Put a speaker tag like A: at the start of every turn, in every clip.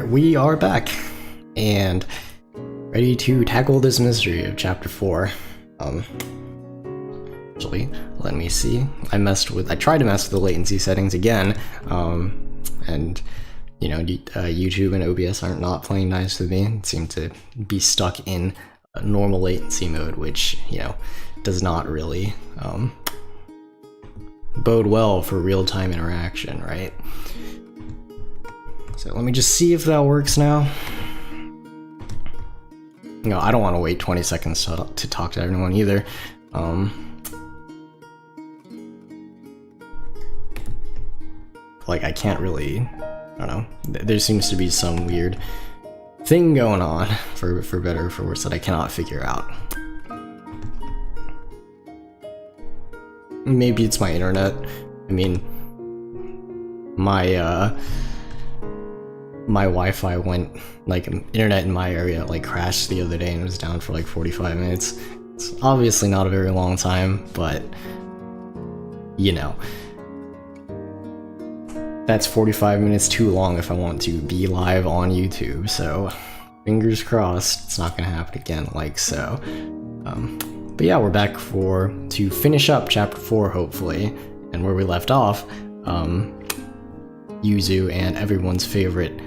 A: Alright, we are back and ready to tackle this mystery of chapter 4. Actually, let me see. I tried to mess with the latency settings again, and you know, YouTube and OBS aren't not playing nice with me. It seemed to be stuck in normal latency mode, which, you know, does not really bode well for real-time interaction, right? So let me just see if that works now. No, I don't want to wait 20 seconds to talk to everyone either. Like, I can't really, I don't know, there seems to be some weird thing going on, for better or for worse, that I cannot figure out. Maybe it's my internet. I mean, my Wi-Fi went, like, internet in my area, like, crashed the other day and it was down for like 45 minutes. It's obviously not a very long time, but, you know, that's 45 minutes too long if I want to be live on YouTube, so fingers crossed it's not gonna happen again like so. But yeah, we're back to finish up chapter 4, hopefully, and where we left off, Yuzu and everyone's favorite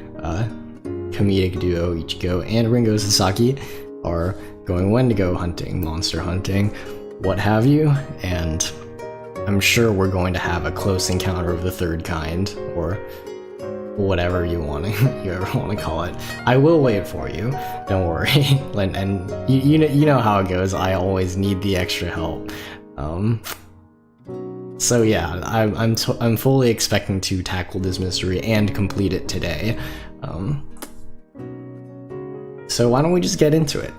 A: comedic duo, Ichigo and Ringo Sasaki, are going wendigo hunting, monster hunting, what have you, and I'm sure we're going to have a close encounter of the third kind, or whatever you ever want to call it. I will wait for you, don't worry. and you know how it goes. I always need the extra help. So yeah, I'm fully expecting to tackle this mystery and complete it today. So why don't we just get into it?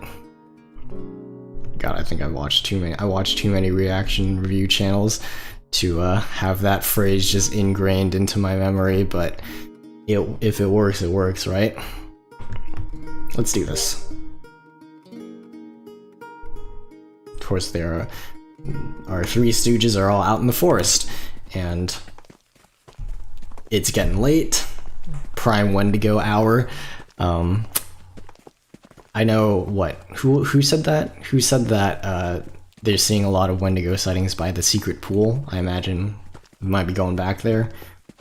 A: God, I think I watched too many reaction review channels to have that phrase just ingrained into my memory, but if it works, it works, right? Let's do this. Of course, our three stooges are all out in the forest, and it's getting late. Prime Wendigo hour. I know who said that? Who said that they're seeing a lot of Wendigo sightings by the secret pool? I imagine we might be going back there.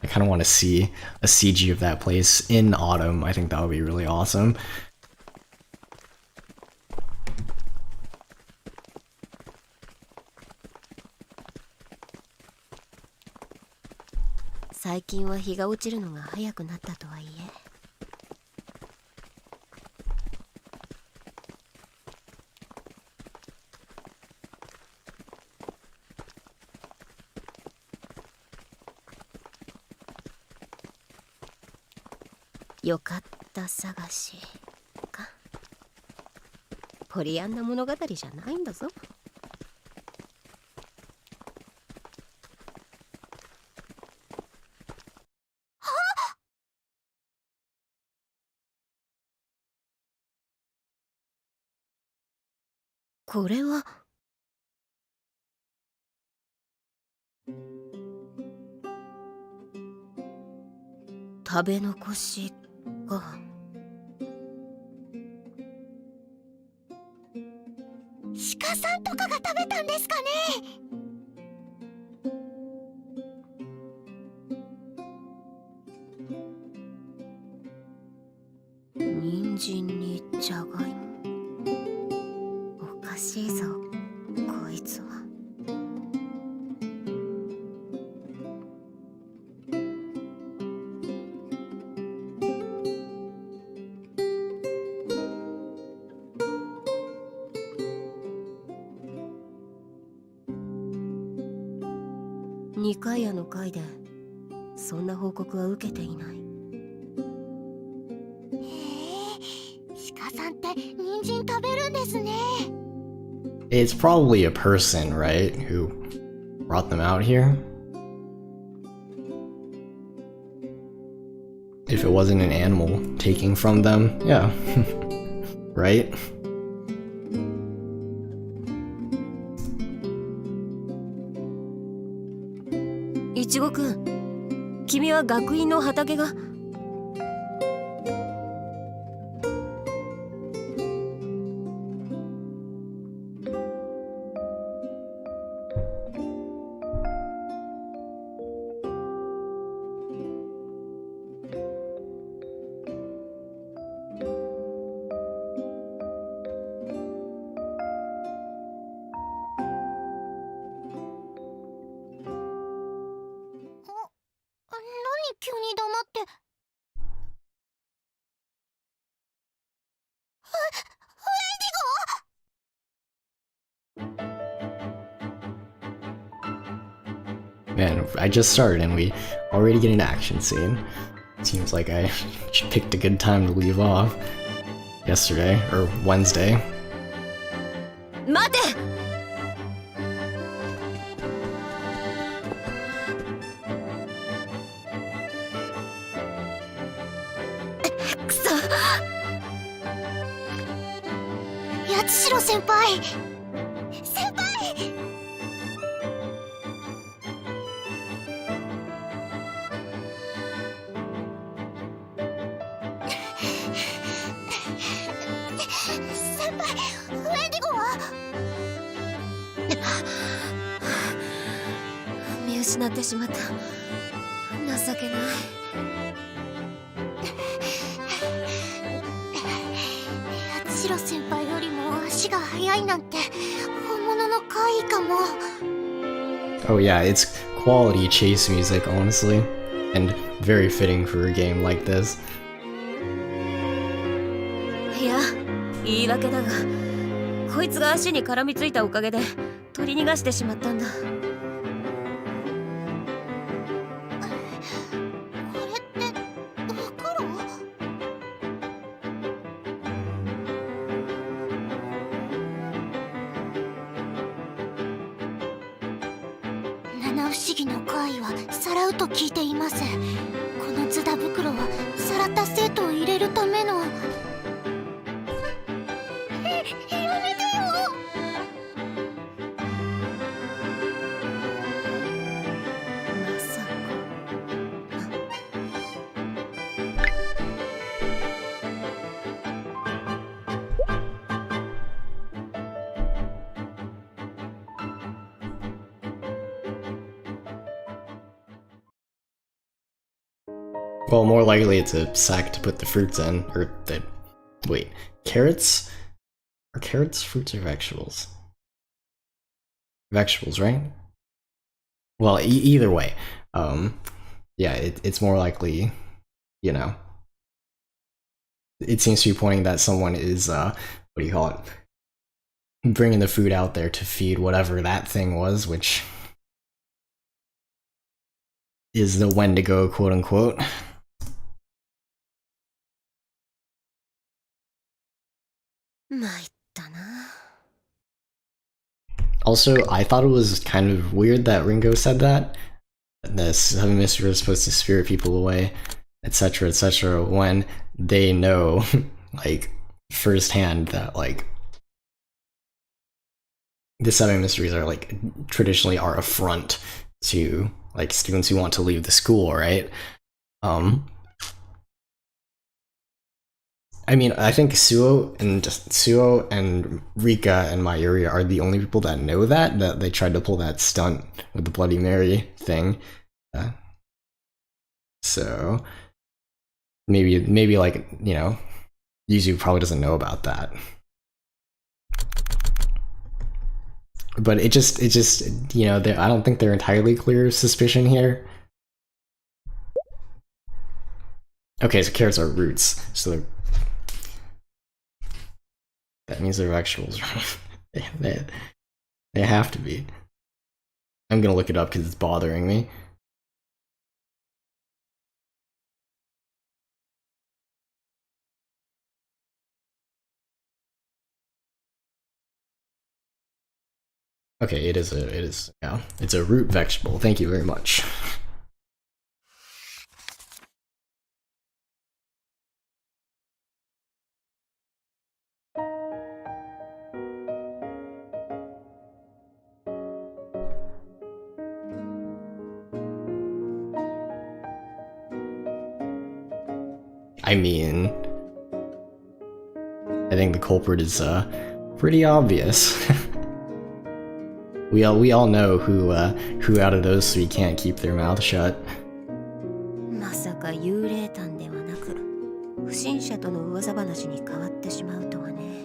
A: I kind of want to see a CG of that place in autumn. I think that would be really awesome.
B: Yokata sagashi ka? ポリアンナ物語じゃないんだぞ。これは食べ残しか。鹿さんとかが食べたんですかね。人参にじゃがいも。おかしいぞ、こいつは。2回の回でそんな報告は受けていない。へえ、鹿さんって人参食べるんですね。
A: It's probably a person, right, who brought them out here? If it wasn't an animal taking from them, yeah. Right? Ichigo-kun, 君は学院の畑が Man, I just started and we already get an action scene. Seems like I picked a good time to leave off. Yesterday, or Wednesday.
B: 待て。くそ。八代先輩。先輩。先輩、ウェンディゴは？見失ってしまった。情けない。八代先輩よりも足が速いなんて本物の怪異かも。
A: Oh yeah, it's quality chase music, honestly, and very fitting for a game like this.
B: いや、言い訳だが、こいつが足に絡みついたおかげで取り逃がしてしまったんだ。これって袋？七不思議の怪異はさらうと聞いています。このズダ袋はさらった生徒を入れるための。やめてよ。まさか。
A: Well, more likely it's a sack to put the fruits in, or the... Wait, carrots? Are carrots fruits or vegetables? Vegetables, right? Well, either way, yeah, it's more likely, you know. It seems to be pointing that someone is, what do you call it? Bringing the food out there to feed whatever that thing was, which is the Wendigo, quote unquote. Also, I thought it was kind of weird that Ringo said that. The Seven Mysteries was supposed to spirit people away, etc., when they know, like, firsthand that, like, the Seven Mysteries are, like, traditionally are a front to, like, students who want to leave the school, right? I mean, I think Suo and Rika and Mayuri are the only people that know that they tried to pull that stunt with the Bloody Mary thing. So maybe like, you know, Yuzu probably doesn't know about that. But it just you know, I don't think they're entirely clear of suspicion here. Okay, so carrots are roots, so they're... That means they're vegetables, right? They have to be. I'm gonna look it up because it's bothering me. Okay, it is, yeah, it's a root vegetable. Thank you very much. I mean, I think the culprit is pretty obvious. we all know who out of those three can't keep their mouth shut.
B: まさか幽霊譚ではなく不審者との噂話に変わってしまうとはね。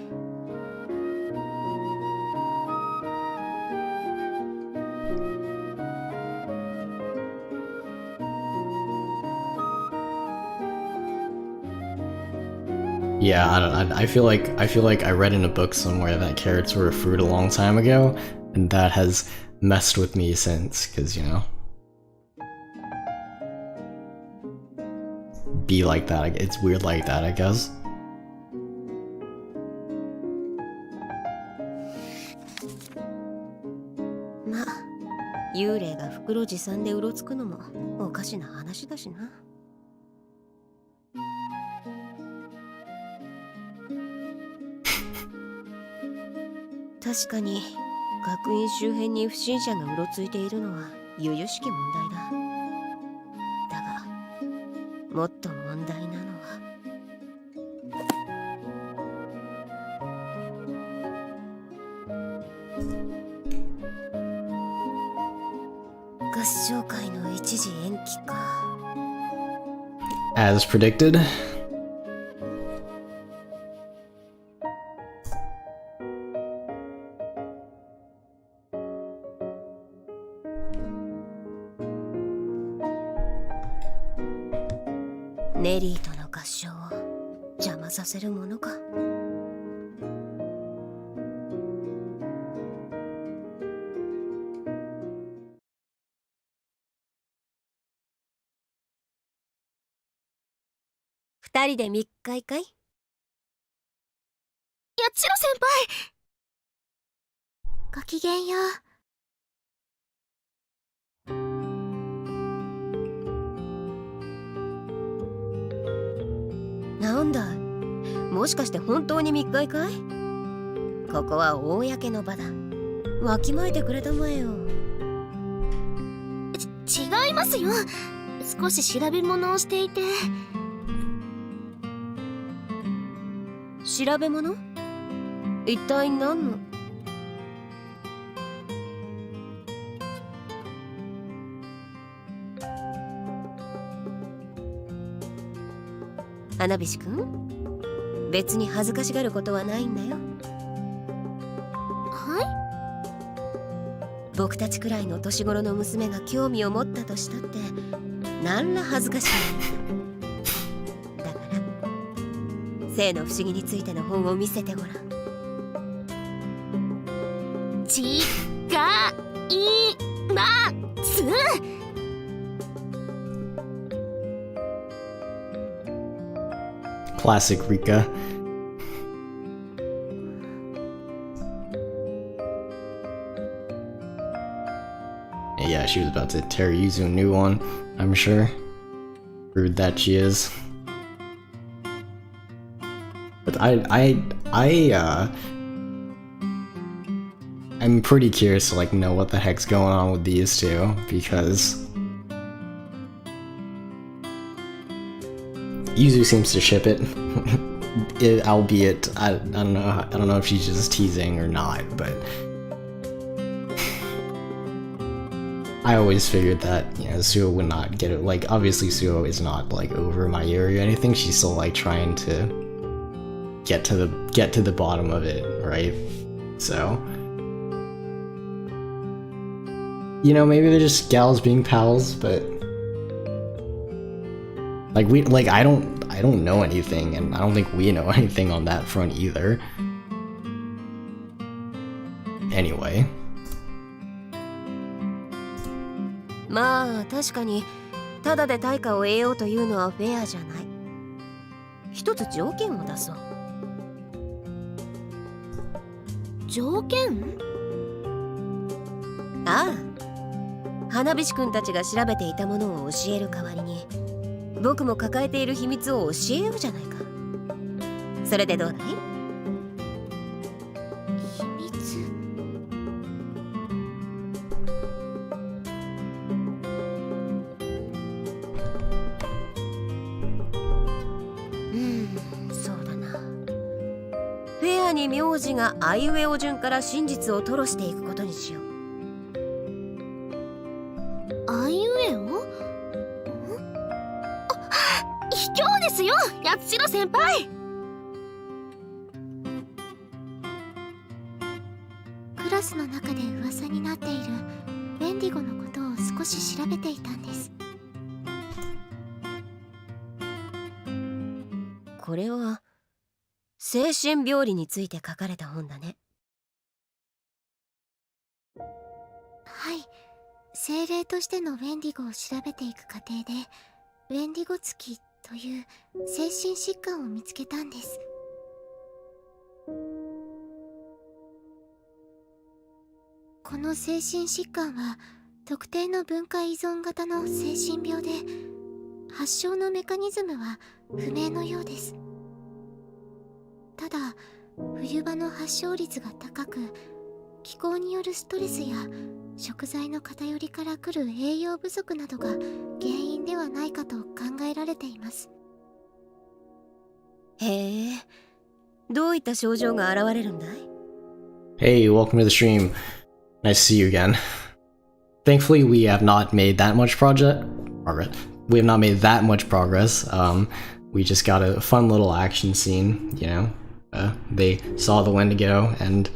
A: Yeah, I feel like I read in a book somewhere that carrots were a fruit a long time ago, and that has messed with me since, because, you know, be like that. It's weird like that, I guess.
C: まあ、幽霊が袋持参でうろつくのもおかしな話だしな。確かに学院周辺に不審者がうろついているのは由々しき問題だ。だがもっと問題なのは合唱会の一時延期か。
A: As predicted.
C: ネリーとの合唱を邪魔させるものか。二人で密会かい？
B: 八代先輩、ごきげんよう。
C: なんだい、もしかして本当に密会かい？ここは公の場だ。わきまえてくれたまえよ。
B: 違いますよ。少し調べ物をしていて。
C: 調べ物？一体何の？花菱くん、別に恥ずかしがることはないんだよ。
B: はい？
C: 僕たちくらいの年頃の娘が興味を持ったとしたって何ら恥ずかしい。だから性の不思議についての本を見せてごらん。
B: 違います。
A: Classic Rika. Yeah, she was about to tear Yuzu a new one, I'm sure. Rude that she is. But I'm pretty curious to like know what the heck's going on with these two, because Yuzu seems to ship it, albeit I don't know if she's just teasing or not, but I always figured that, you know, Suo would not get it. Like, obviously Suo is not like over my area or anything. She's still like trying to get to the bottom of it, right? So, you know, maybe they're just gals being pals, but like I don't know anything, and I don't think we know anything on that front either. Anyway.
C: まあ確かにただで対価を得ようというのはフェアじゃない。一つ条件を出そう。
B: 条件？
C: ああ、花菱くんたちが調べていたものを教える代わりに僕も抱えている秘密を教えようじゃないか。それでどうだい？
B: 秘密？
C: そうだな。フェアに名字があいうえお順から真実を吐露していくことにしよう。
B: あいうえお？卑怯ですよ、八代先輩。クラスの中で噂になっているウェンディゴのことを少し調べていたんです。
C: これは精神病理について書かれた本だね。
B: はい、精霊としてのウェンディゴを調べていく過程でウェンディゴ月という精神疾患を見つけたんです。この精神疾患は特定の文化依存型の精神病で、発症のメカニズムは不明のようです。ただ冬場の発症率が高く、気候によるストレスや食材の偏りから来る栄養不足などが原因ではないかと考えられています。
C: へえ、どういった症状が現れるんだい？
A: Hey, welcome to the stream. Nice to see you again. Thankfully, we have not made that much progress. We have not made that much progress. We just got a fun little action scene, you know. They saw the Wendigo and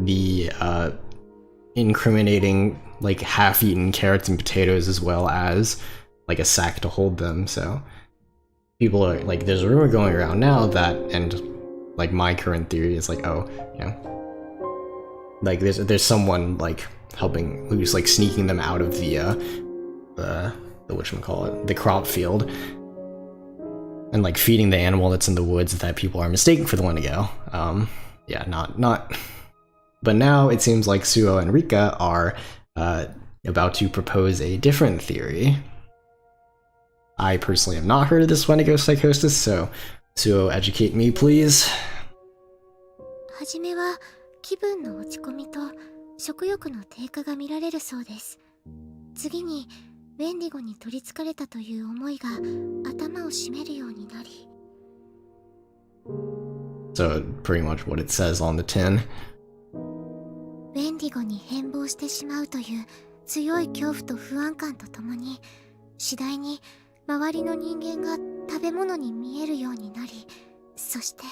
A: the incriminating, like, half-eaten carrots and potatoes, as well as like a sack to hold them. So people are like, there's a rumor going around now that, and like my current theory is like, oh, you know, like there's someone like helping, who's like sneaking them out of the whatchamacallit, the crop field, and like feeding the animal that's in the woods that people are mistaken for the Wendigo. Yeah, not. But now it seems like Suo and Rika are about to propose a different theory. I personally have not heard of this Wendigo psychosis, so Suo, educate me, please.
B: はじめは気分の落ち込みと食欲の低下が見られるそうです。次にウェンディゴに取りつかれたという思いが頭を占めるようになり。
A: So pretty much what it says on the tin.
B: ウェンディゴに変貌してしまうという強い恐怖と不安感とともに、次第に周りの人間が食べ物に見えるようになり、そして。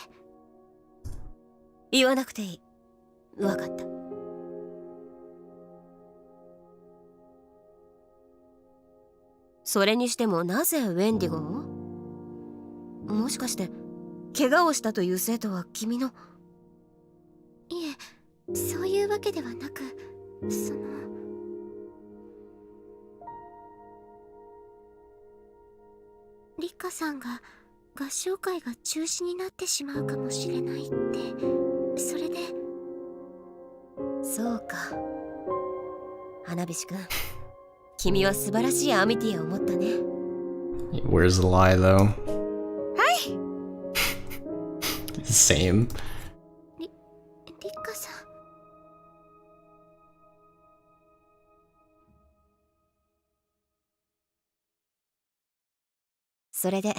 C: 言わなくていい。わかった。それにしてもなぜウェンディゴを？もしかして怪我をしたという生徒は君の？
B: いえ、そういうわけではなく、リカさんが合唱会が中止になってしまうかもしれないって、それで。
C: そうか。花火師くん、君は素晴らしいアミティアを持ったね。
A: Where's the lie, though?
C: はい。
A: Same.
B: リカさん。
C: それで、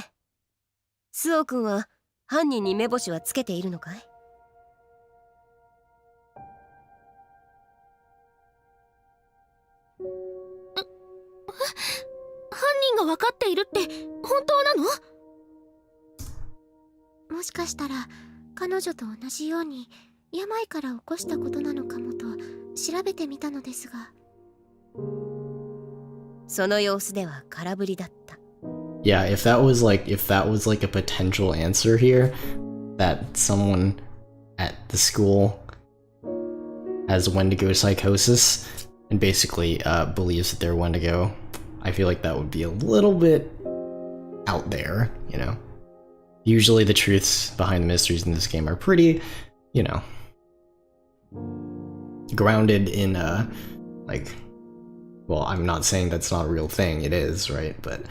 C: スオ君は犯人に目星はつけているのかい？
B: 犯人が分かっているって本当なの？もしかしたら彼女と同じように病から起こしたことなのかもと調べてみたのですが。
C: その様子では空振りだった。
A: Yeah, if that was like a potential answer here, that someone at the school has Wendigo psychosis and basically believes that they're Wendigo, I feel like that would be a little bit out there, you know? Usually the truths behind the mysteries in this game are pretty, you know, grounded in like, well, I'm not saying that's not a real thing, it is, right? But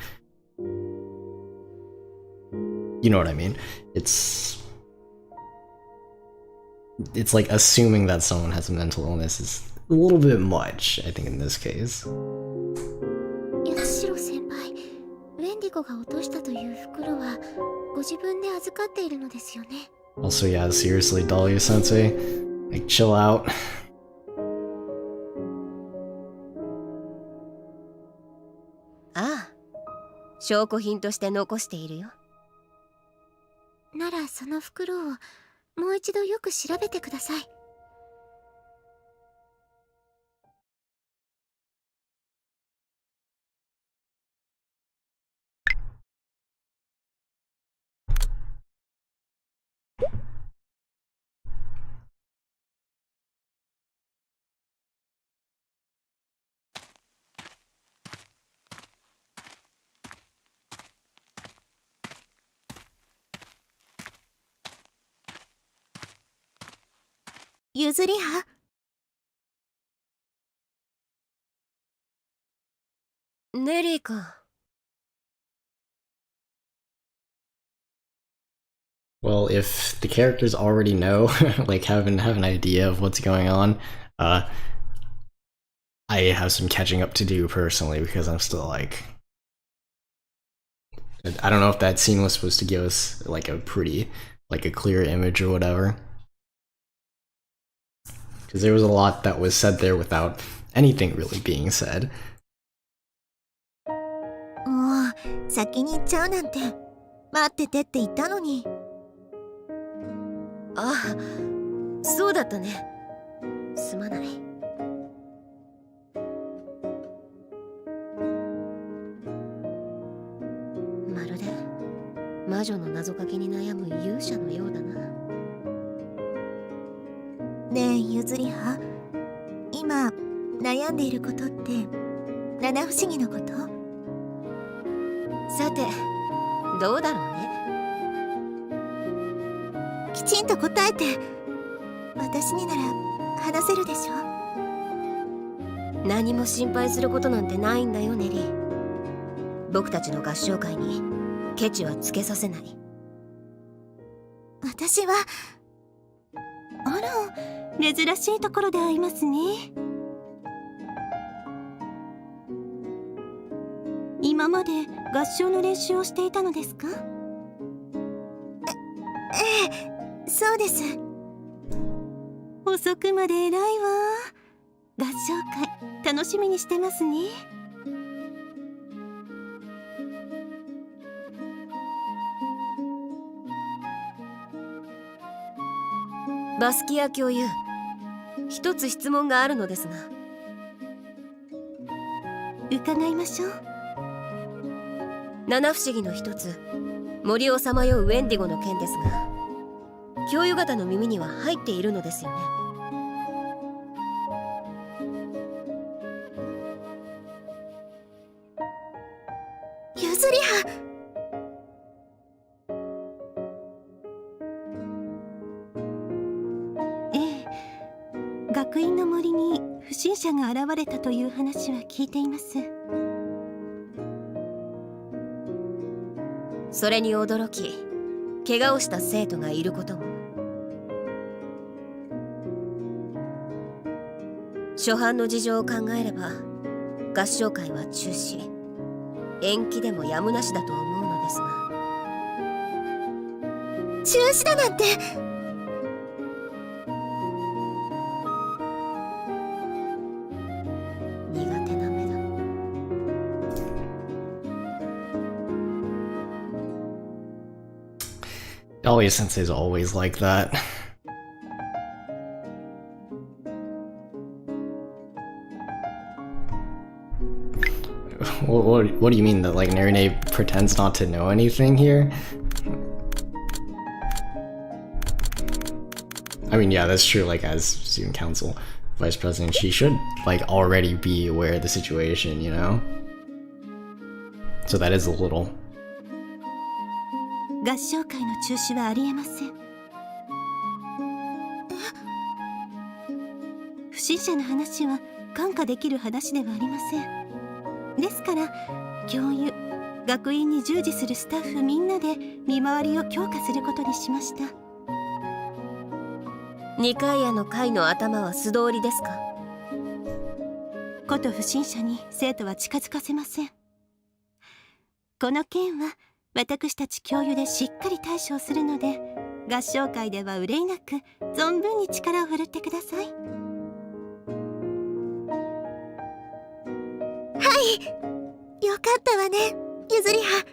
A: you know what I mean? It's like assuming that someone has a mental illness is a little bit much, I think, in this case.
B: ヤシロ先輩、ウェンディゴが落としたという袋はご自分で預かっているのですよね。
A: Also, yeah, seriously, Dahlia Sensei, like, chill out.
C: ああ、証拠品として残しているよ。
B: ならその袋をもう一度よく調べてください。ゆずりは。
C: ネリーか。
A: Well, if the characters already know, like have an idea of what's going on, I have some catching up to do personally because I'm still like, I don't know if that scene was supposed to give us like a clear image or whatever. Because there was a lot that was said there without anything really being said.
B: もう先に行っちゃうなんて待っててって言ったのに。
C: あ、そうだったね。すまない。まるで魔女の謎かけに悩む勇者のようだな。
B: ねえゆずりは、今悩んでいることって七不思議のこと？
C: さて、どうだろうね。
B: きちんと答えて。私になら話せるでしょ。
C: 何も心配することなんてないんだよ、ネリー。僕たちの合唱会にケチはつけさせない。
B: 私は。あら、珍しいところで会いますね。今まで合唱の練習をしていたのですか？ええ、そうです。遅くまで偉いわ。合唱会楽しみにしてますね。
C: バスキア教諭、一つ質問があるのですが。
B: 伺いましょう。
C: 七不思議の一つ、森をさまようウェンディゴの件ですが、教諭方の耳には入っているのですよね。
B: ゆずりは。ええ、学院の森に不審者が現れたという話は聞いています。
C: それに驚き、怪我をした生徒がいることも。初版の事情を考えれば、合唱会は中止、延期でもやむなしだと思うのですが。
B: 中止だなんて。
C: 苦手な目だ。
A: Dahlia Sensei is always like that. What do you mean that like Narine pretends not to know anything here? I mean, yeah, that's true. Like as student council vice president, she should like already be aware of the situation, you know? So that is a little.
B: 合唱会の中止はありえません。不審者の話は看過できる話ではありません。ですから教諭、学院に従事するスタッフみんなで見回りを強化することにしました。
C: 二階屋の会の頭は素通りですか？
B: こと不審者に生徒は近づかせません。この件は私たち教諭でしっかり対処するので、合唱会では憂いなく存分に力を振るってください。はい、よかったわね、ゆずりは。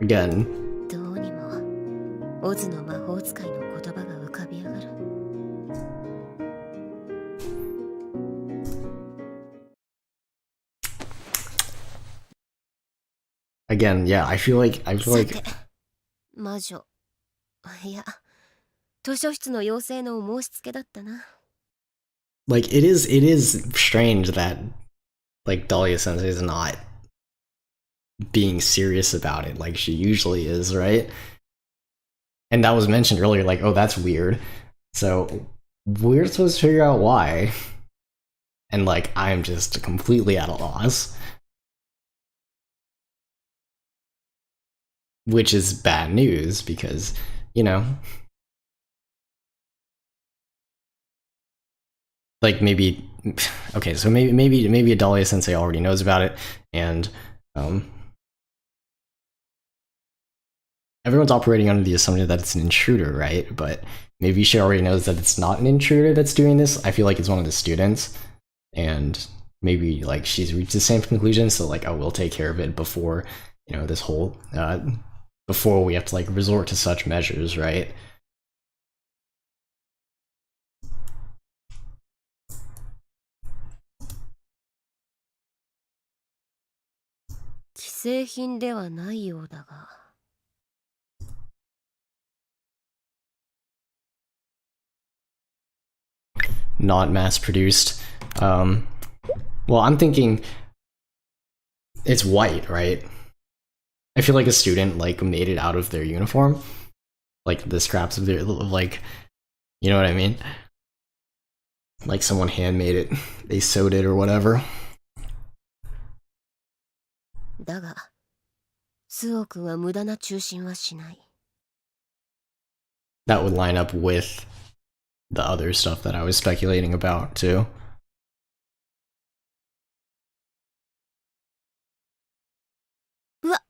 A: Again.
C: どうにもオズの魔法使いの言葉が浮かび上がる。
A: Again, yeah, I feel like
C: 魔女、いや、図書室の妖精のお申し付けだったな。
A: like it is strange that like Dahlia Sensei is not being serious about it like she usually is, right? And that was mentioned earlier, like, oh, that's weird. So we're supposed to figure out why. And like, I'm just completely at a loss. Which is bad news because, you know, like maybe, okay, so maybe Adalia Sensei already knows about it, and everyone's operating under the assumption that it's an intruder, right? But maybe she already knows that it's not an intruder that's doing this. I feel like it's one of the students, and maybe like she's reached the same conclusion. So like, I will take care of it before, you know, this whole before we have to like resort to such measures, right? Not mass produced. Well, I'm thinking it's white, right? I feel like a student like made it out of their uniform, like the scraps of their like, you know what I mean? Like someone handmade it, they sewed it or whatever.
C: だが、スオ君は無駄な中心はしない。
A: That would line up with the other stuff that I was speculating about too.
C: うわっ、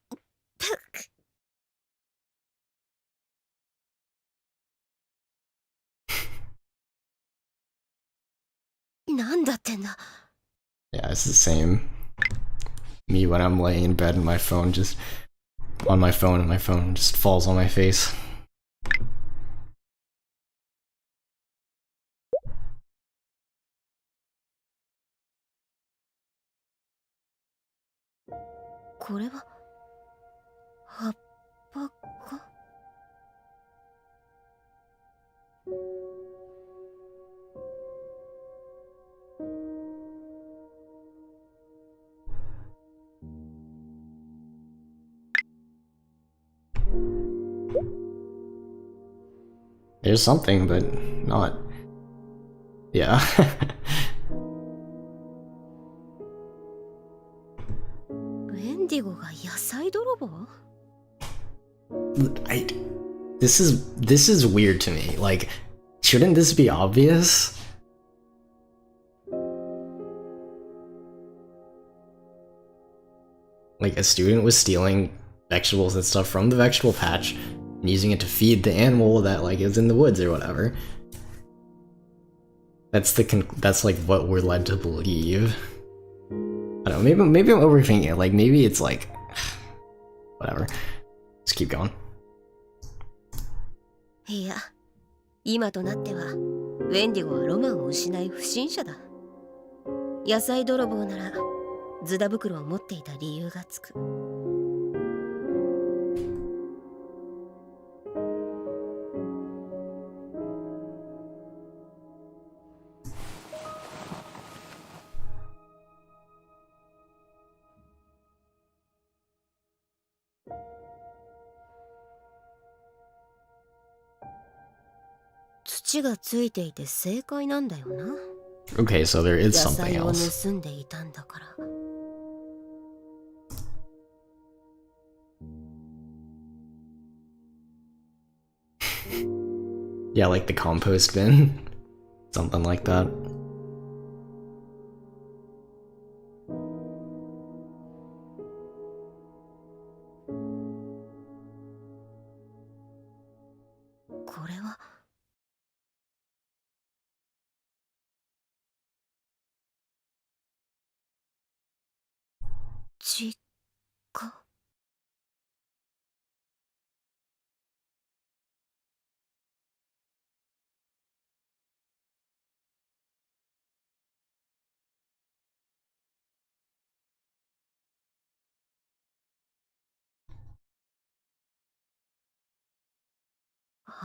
C: なんだってんだ。
A: Yeah, it's the same. Me when I'm laying in bed and my phone just on my phone and my phone just falls on my face. There's something, but not. Yeah.
C: ウェンディゴが野菜泥棒？
A: This is weird to me. Like, shouldn't this be obvious? Like, a student was stealing vegetables and stuff from the vegetable patch and using it to feed the animal that like is in the woods or whatever. That's like what we're led to believe. I don't know, maybe I'm overthinking it. Like, maybe it's like whatever. Just keep going.
C: いや、今となってはウェンディゴはロマンを失い不審者だ。野菜泥棒ならズダ袋を持っていた理由がつく。土がついていて正解なんだよな。
A: Okay, so there is
C: 野
A: something
C: 菜を
A: else.
C: 盗んでいたんだから。
A: Yeah, like the compost bin. Something like that.
C: これは実家。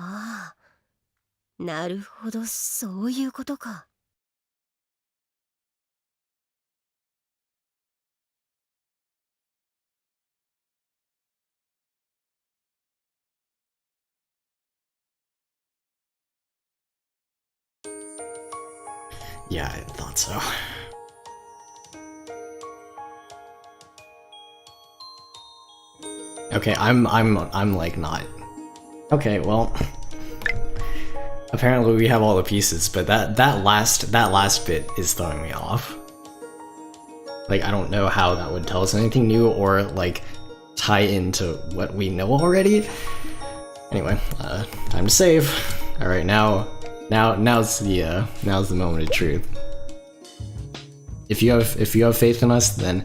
C: ああ、なるほど、そういうことか。
A: Yeah, I thought so. Okay, I'm like not. Okay, well, apparently we have all the pieces, but that last bit is throwing me off. Like, I don't know how that would tell us anything new or like tie into what we know already. Anyway, time to save. All right, now's the moment of truth. If you have faith in us, then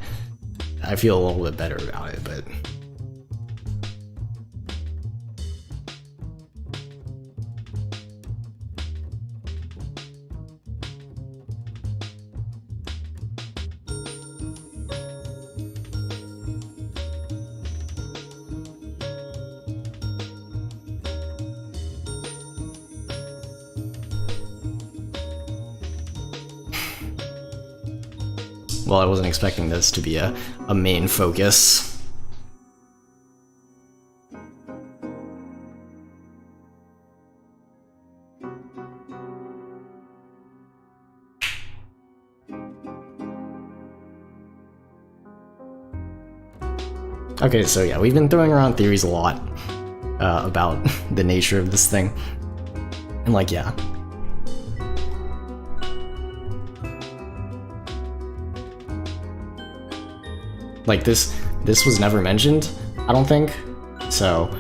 A: I feel a little bit better about it, but. Well, I wasn't expecting this to be a main focus. Okay, so yeah, we've been throwing around theories a lot about the nature of this thing. And like, yeah. Like, this was never mentioned, I don't think, so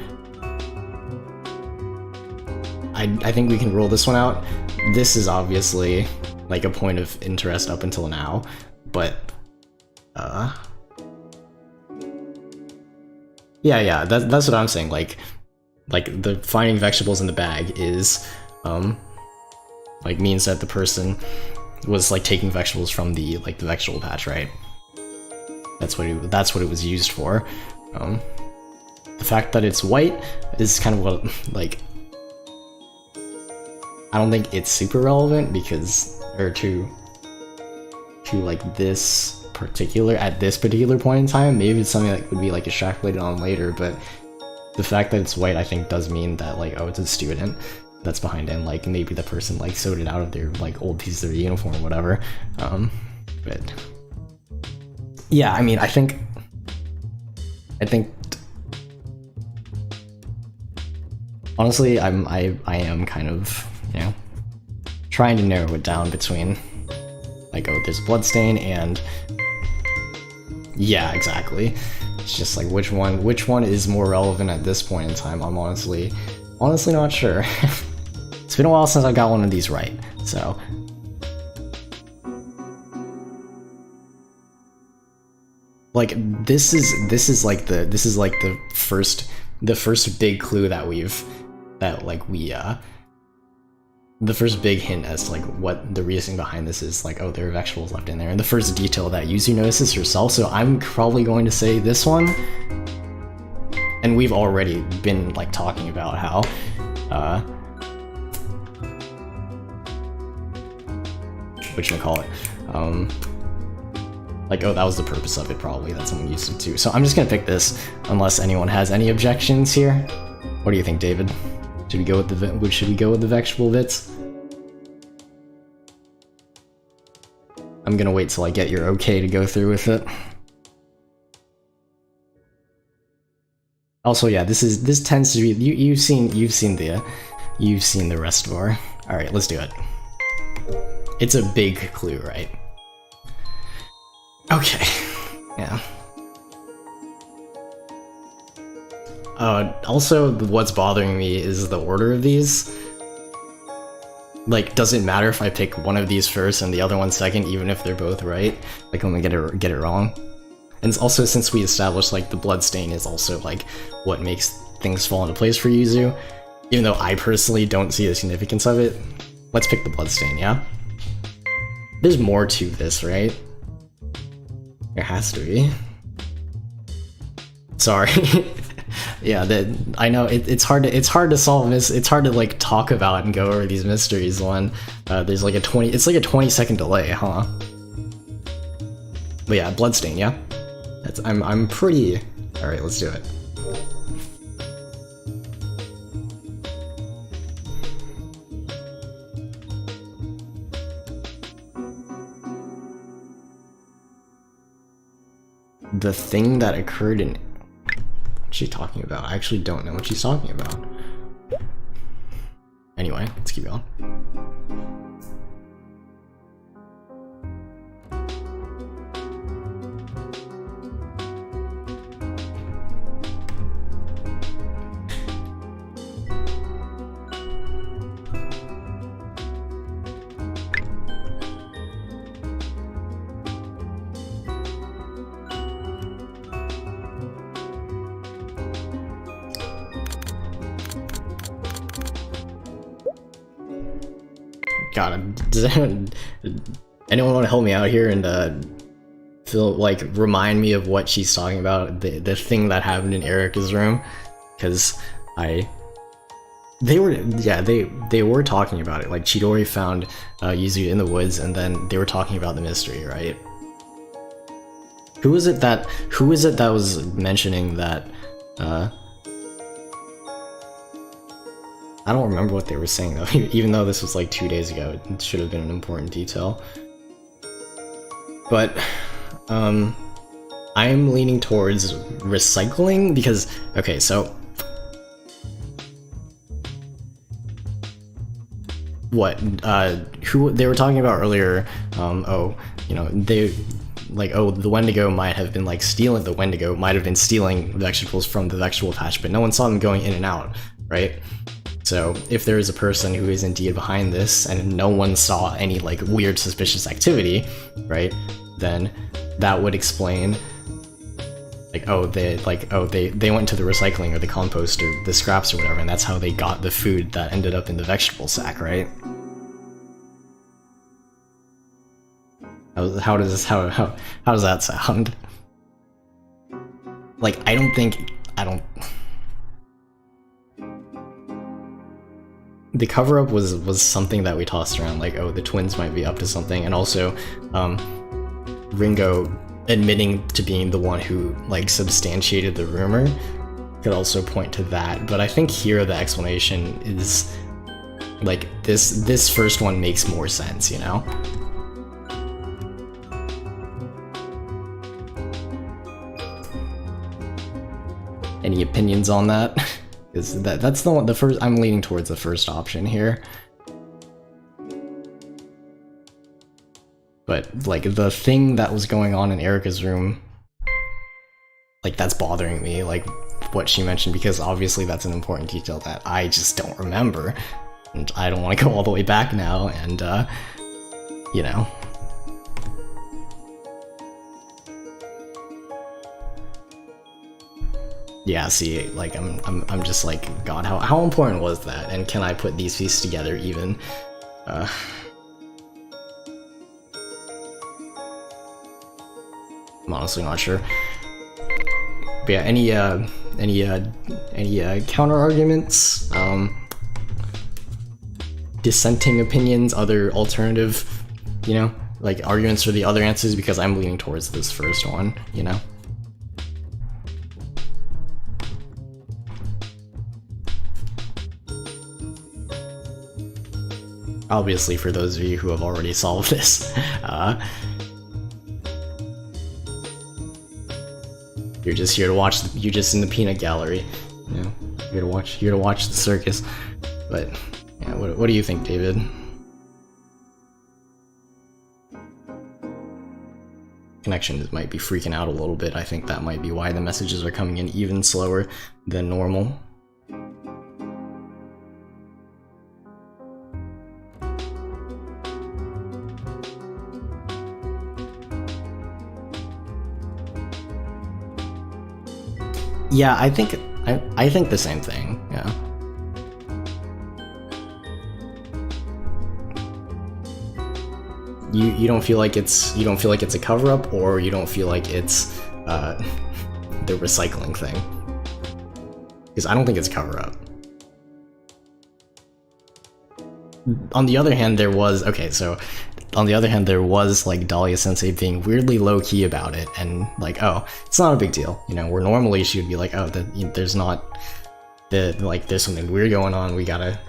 A: I think we can rule this one out. This is obviously, like, a point of interest up until now, but, yeah, that's what I'm saying, like, the finding vegetables in the bag is, like, means that the person was, like, taking vegetables from the vegetable patch, right? That's what it was used for. The fact that it's white is kind of what, like, I don't think it's super relevant because, or to like this particular, at this particular point in time, maybe it's something that would be like extrapolated on later, but the fact that it's white I think does mean that, like, oh, it's a student that's behind it, and like maybe the person like sewed it out of their like old piece of their uniform or whatever. But yeah, I mean, I think honestly, I am kind of, you know, trying to narrow it down between, like, oh, there's a bloodstain and, yeah, exactly. It's just like which one is more relevant at this point in time. I'm honestly not sure. It's been a while since I got one of these right, so. Like, this is like the first big clue that the first big hint as to like what the reasoning behind this is. Like, oh, there are vegetables left in there, and the first detail that Yuzu notices herself. So I'm probably going to say this one. And we've already been like talking about how whatchamacallit, like, oh, that was the purpose of it, probably, that someone used it too. So I'm just gonna pick this, unless anyone has any objections here. What do you think, David? Should we go with the vegetable bits? I'm gonna wait till I get your okay to go through with it. Also, yeah, this tends to be, you've seen the rest of our. All right, let's do it. It's a big clue, right? Okay, yeah. Also, what's bothering me is the order of these. Like, does it matter if I pick one of these first and the other one second, even if they're both right? Like, when we get it wrong? And it's also, since we established, like, the bloodstain is also, like, what makes things fall into place for Yuzu, even though I personally don't see the significance of it, let's pick the bloodstain, yeah? There's more to this, right? There has to be. Sorry. Yeah, I know it's hard to solve this. It's hard to like talk about and go over these mysteries when there's like a 20-second delay, huh? But yeah, bloodstain, yeah. I'm pretty. All right, let's do it. the thing that occurred in... What's she talking about? I actually don't know what she's talking about. Anyway, let's keep going. God, does anyone want to help me out here and feel like remind me of what she's talking about? The thing that happened in Erica's room, because they were talking about it. Like Chidori found Yuzu in the woods, and then they were talking about the mystery, right? Who was it that was mentioning that? I don't remember what they were saying though, even though this was like 2 days ago. It should have been an important detail. But, I'm leaning towards recycling because, okay, so... What, who they were talking about earlier, oh, you know, they... Like, oh, the Wendigo might have been like stealing, vegetables from the vegetable patch, but no one saw them going in and out, right? So if there is a person who is indeed behind this and no one saw any like weird suspicious activity, right, then that would explain like, oh, they went to the recycling or the compost or the scraps or whatever, and that's how they got the food that ended up in the vegetable sack, right? How does that sound? Like, I don't... The cover-up was something that we tossed around, like, oh, the twins might be up to something, and also, Ringo admitting to being the one who, like, substantiated the rumor could also point to that, but I think here the explanation is, like, this first one makes more sense, you know? Any opinions on that? Is that's the first? I'm leaning towards the first option here. But like the thing that was going on in Erica's room, like that's bothering me, like what she mentioned, because obviously that's an important detail that I just don't remember, and I don't want to go all the way back now, and you know. Yeah, see, like, I'm just like, God, how important was that? And can I put these pieces together even? I'm honestly not sure. But yeah, any counter arguments? Dissenting opinions, other alternative, you know, like arguments for the other answers, because I'm leaning towards this first one, you know? Obviously, for those of you who have already solved this, you're just here to watch. You're just in the peanut gallery, you know. Here to watch the circus. But yeah, what do you think, David? Connection might be freaking out a little bit. I think that might be why the messages are coming in even slower than normal. Yeah, I think the same thing. Yeah. You don't feel like it's a cover up, or you don't feel like it's the recycling thing, because I don't think it's a cover up. On the other hand, there was like Dahlia Sensei being weirdly low-key about it, and like, oh, it's not a big deal, you know, where normally she would be like, oh, there's something weird going on, we gotta...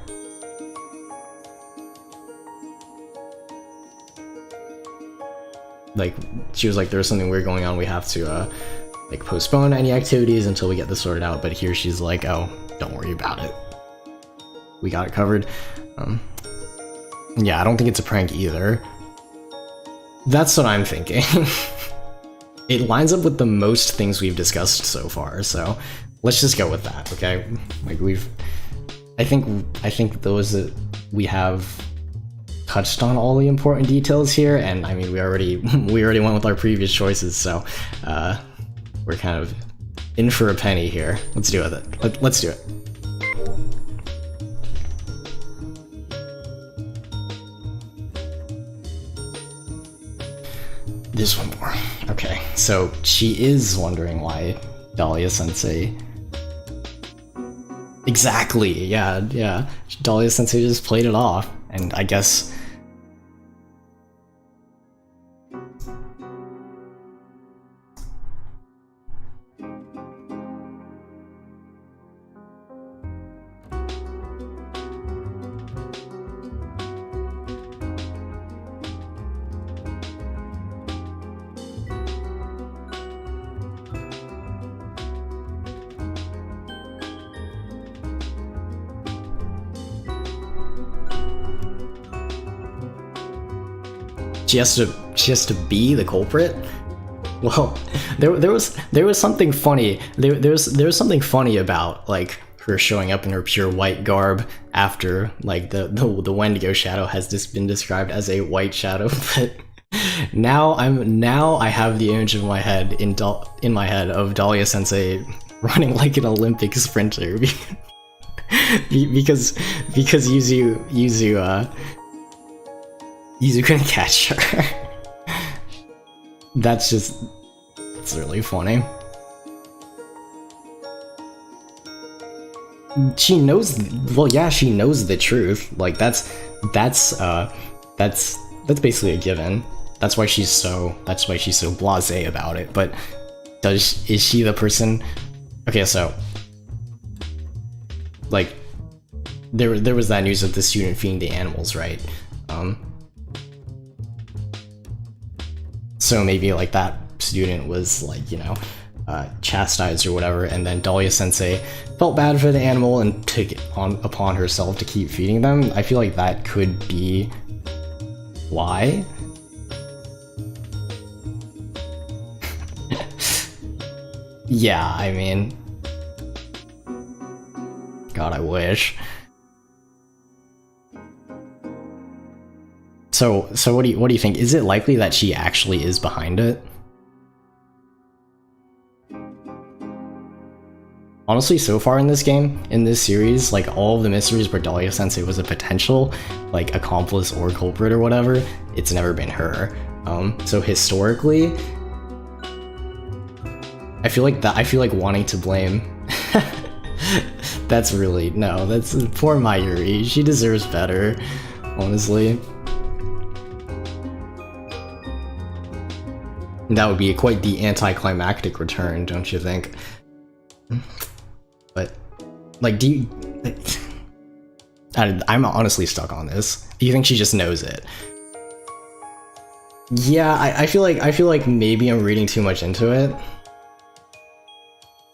A: Like, she was like, there's something weird going on, we have to like postpone any activities until we get this sorted out, but here she's like, oh, don't worry about it. We got it covered. Yeah, I don't think it's a prank either. That's what I'm thinking. It lines up with the most things we've discussed so far, so let's just go with that, okay? Like I think those that we have touched on all the important details here, and I mean we already went with our previous choices, so we're kind of in for a penny here. Let's do it. Let's do it. There's one more. Okay, so she is wondering why Dahlia-sensei... Exactly, yeah. Dahlia-sensei just played it off, and I guess... She has to be the culprit? Well, there was something funny. There was something funny about like her showing up in her pure white garb after like the Wendigo shadow has just been described as a white shadow. But now I have the image in my head of Dahlia-sensei running like an Olympic sprinter because Yuzu couldn't catch her. It's really funny. She knows, well, yeah, she knows the truth. Like that's basically a given. That's why she's so blasé about it. But is she the person? Okay, so like there was that news of the student feeding the animals, right? So maybe like that student was like, you know, chastised or whatever, and then Dahlia-sensei felt bad for the animal and took it upon herself to keep feeding them. I feel like that could be why. Yeah, I mean, God, I wish. So what do you think? Is it likely that she actually is behind it? Honestly, so far in this game, in this series, like all of the mysteries where Dahlia-sensei was a potential like accomplice or culprit or whatever, it's never been her. So historically, I feel like wanting to blame. That's poor Mayuri. She deserves better, honestly. That would be quite the anticlimactic return, don't you think? But, like, I'm honestly stuck on this. Do you think she just knows it? Yeah, I feel like maybe I'm reading too much into it.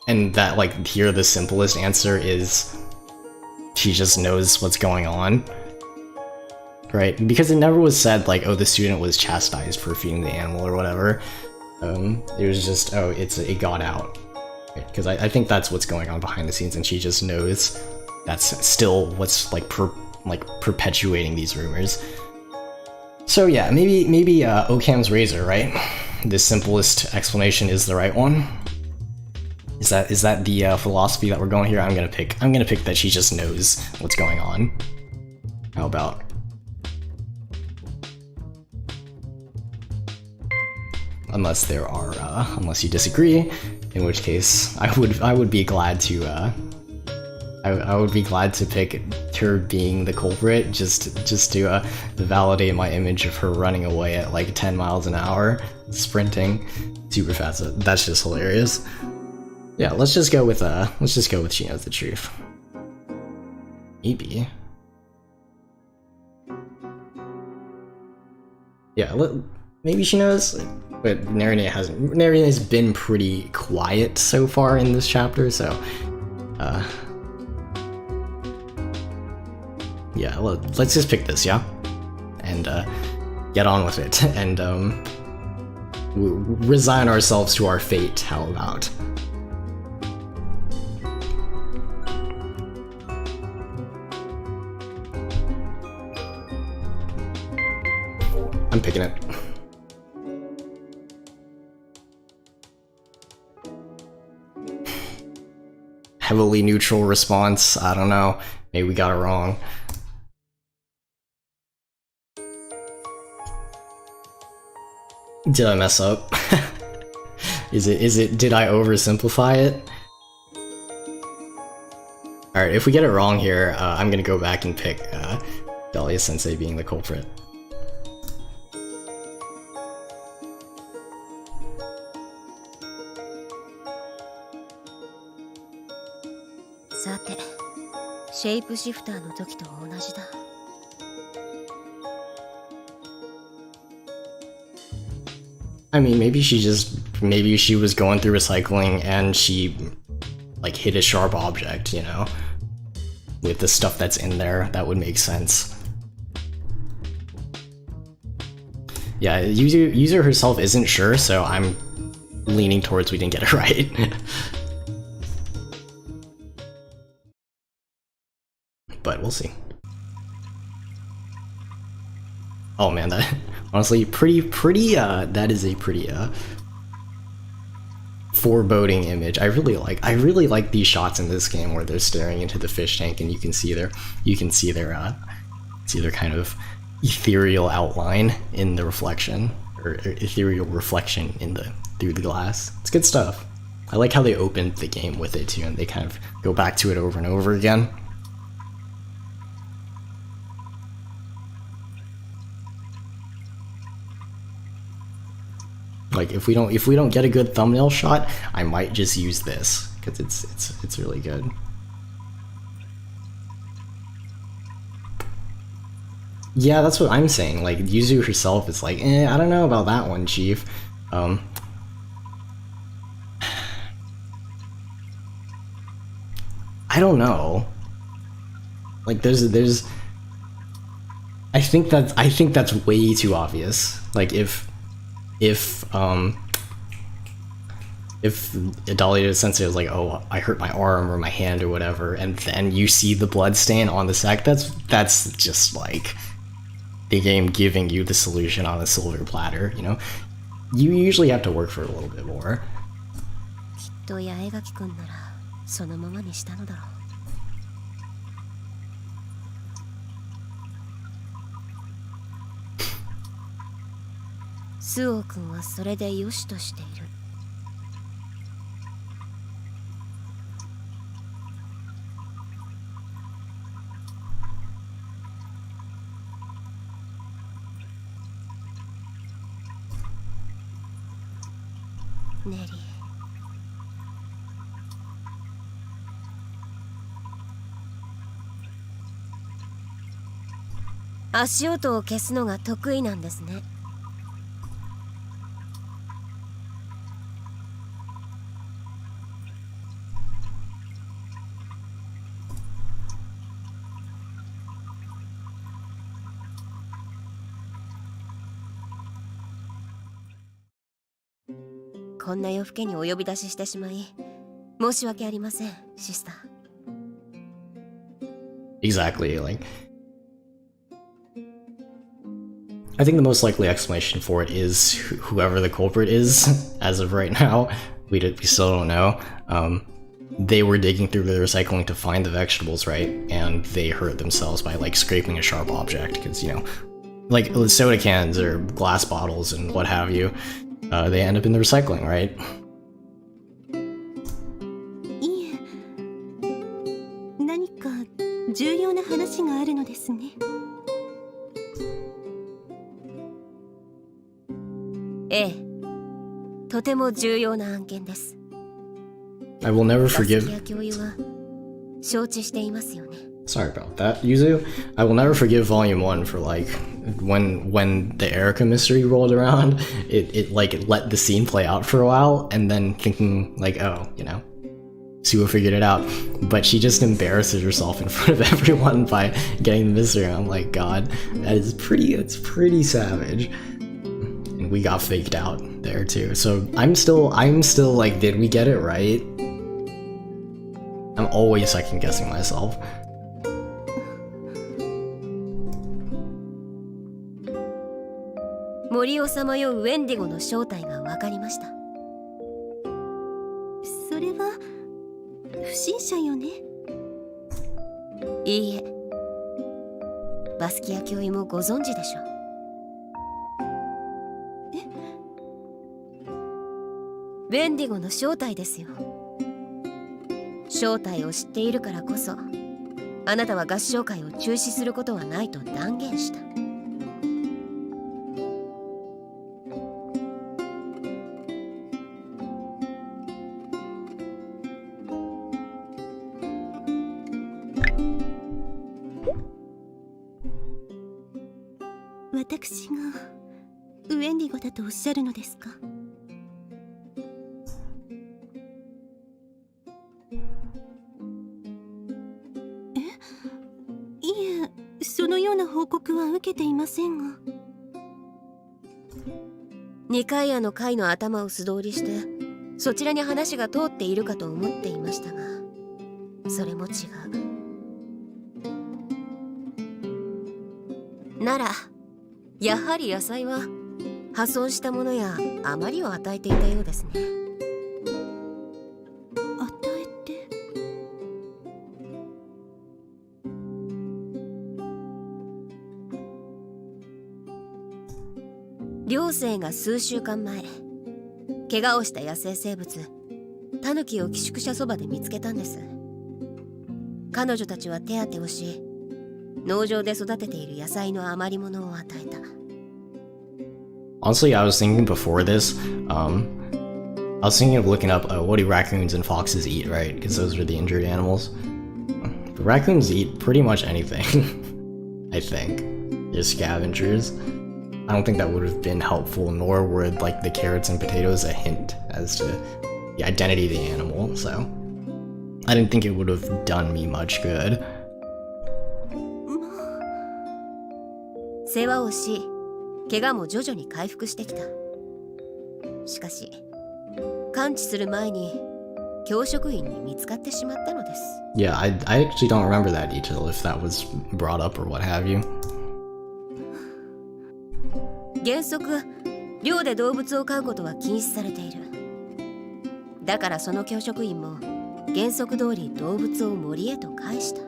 A: And that, like, here the simplest answer is she just knows what's going on. Right? Because it never was said, like, oh, the student was chastised for feeding the animal or whatever. It was just, oh, it got out. Because I think that's what's going on behind the scenes, and she just knows that's still what's, like, perpetuating these rumors. So yeah, maybe Occam's razor, right? The simplest explanation is the right one. Is that the philosophy that we're going here? I'm gonna pick that she just knows what's going on. How about? Unless you disagree, in which case I would be glad to I would be glad to pick her being the culprit just to validate my image of her running away at like 10 miles an hour, sprinting super fast. That's just hilarious. Yeah, let's just go with she knows the truth. Maybe. Yeah, maybe she knows, but Narine hasn't. Narine has been pretty quiet so far in this chapter, so yeah, let's just pick this, yeah, and get on with it, and resign ourselves to our fate. How about? I'm picking it. Heavily neutral response. I don't know. Maybe we got it wrong. Did I mess up? Is it, did I oversimplify it? Alright, if we get it wrong here, I'm gonna go back and pick Dahlia Sensei being the culprit.
C: Sate, シェイプシフターの時と同じだ。
A: I mean, maybe she was going through recycling and she like hit a sharp object, you know? With the stuff that's in there, that would make sense. Yeah, user herself isn't sure, so I'm leaning towards we didn't get it right. But we'll see. Oh man, that honestly pretty that is a pretty foreboding image. I really like these shots in this game where they're staring into the fish tank and you can see their kind of ethereal outline in the reflection, or ethereal reflection in through the glass. It's good stuff. I like how they opened the game with it too, and they kind of go back to it over and over again. Like if we don't get a good thumbnail shot, I might just use this because it's really good. Yeah, that's what I'm saying. Like Yuzu herself is like, I don't know about that one, Chief. I don't know. Like there's I think that's way too obvious. Like if Dahlia Sensei was like, oh, I hurt my arm or my hand or whatever, and then you see the blood stain on the sack, that's just like the game giving you the solution on a silver platter, you know? You usually have to work for a little bit more.
C: きっと八重垣くんならそのままにしたのだろう。スオ君はそれで良しとしている。ネリー。足音を消すのが得意なんですね。こんな夜更けにお呼び出ししてしまい申し訳ありません、シスター。
A: Exactly, like I think the most likely explanation for it is whoever the culprit is. As of right now, we still don't know. They were digging through the recycling to find the vegetables, right? And they hurt themselves by like scraping a sharp object, because you know, like soda cans or glass bottles and what have you. They end up in the recycling, right?
B: いえ、何か重要な話があるのですね。
C: ええ、とても重要な案件です。
A: I will never forgive.
C: 教諭は承知していますよね。
A: Sorry about that, Yuzu. I will never forgive Volume 1 for, like, when the Erica mystery rolled around, it let the scene play out for a while, and then thinking, like, oh, you know, Sue figured it out. But she just embarrasses herself in front of everyone by getting the mystery. I'm like, God, that's pretty savage. And we got faked out there too. So I'm still like, did we get it right? I'm always second guessing myself.
C: 森をさまようウェンディゴの正体が分かりました。
B: それは不審者よね。
C: いいえ、バスキア教諭もご存知でしょう。ウェンディゴの正体ですよ。正体を知っているからこそ、あなたは合唱会を中止することはないと断言した。
B: 私がウェンディゴだとおっしゃるのですか？いえ、そのような報告は受けていませんが。
C: ニカイアの会の頭を素通りしてそちらに話が通っているかと思っていましたが、それも違う。ならやはり野菜は破損したものや余りを与えていたようですね。
B: 与えて？
C: 寮生が数週間前、怪我をした野生生物タヌキを寄宿舎そばで見つけたんです。彼女たちは手当てをし、農場で育てている野菜の余り物を与えた。
A: Honestly, I was thinking before this, I was thinking of looking up what do raccoons and foxes eat, right? Because those are the injured animals. But raccoons eat pretty much anything, I think. They're scavengers. I don't think that would have been helpful, nor were like the carrots and potatoes a hint as to the identity of the animal, so I didn't think it would have done me much good.
C: 世話をし、怪我も徐々に回復してきた。しかし、完治する前に教職員に見つかってしまったのです。
A: Yeah, I actually don't remember that detail, if that was brought up or what have you.
C: 原則、寮で動物を飼うことは禁止されている。だからその教職員も原則通り動物を森へと返した。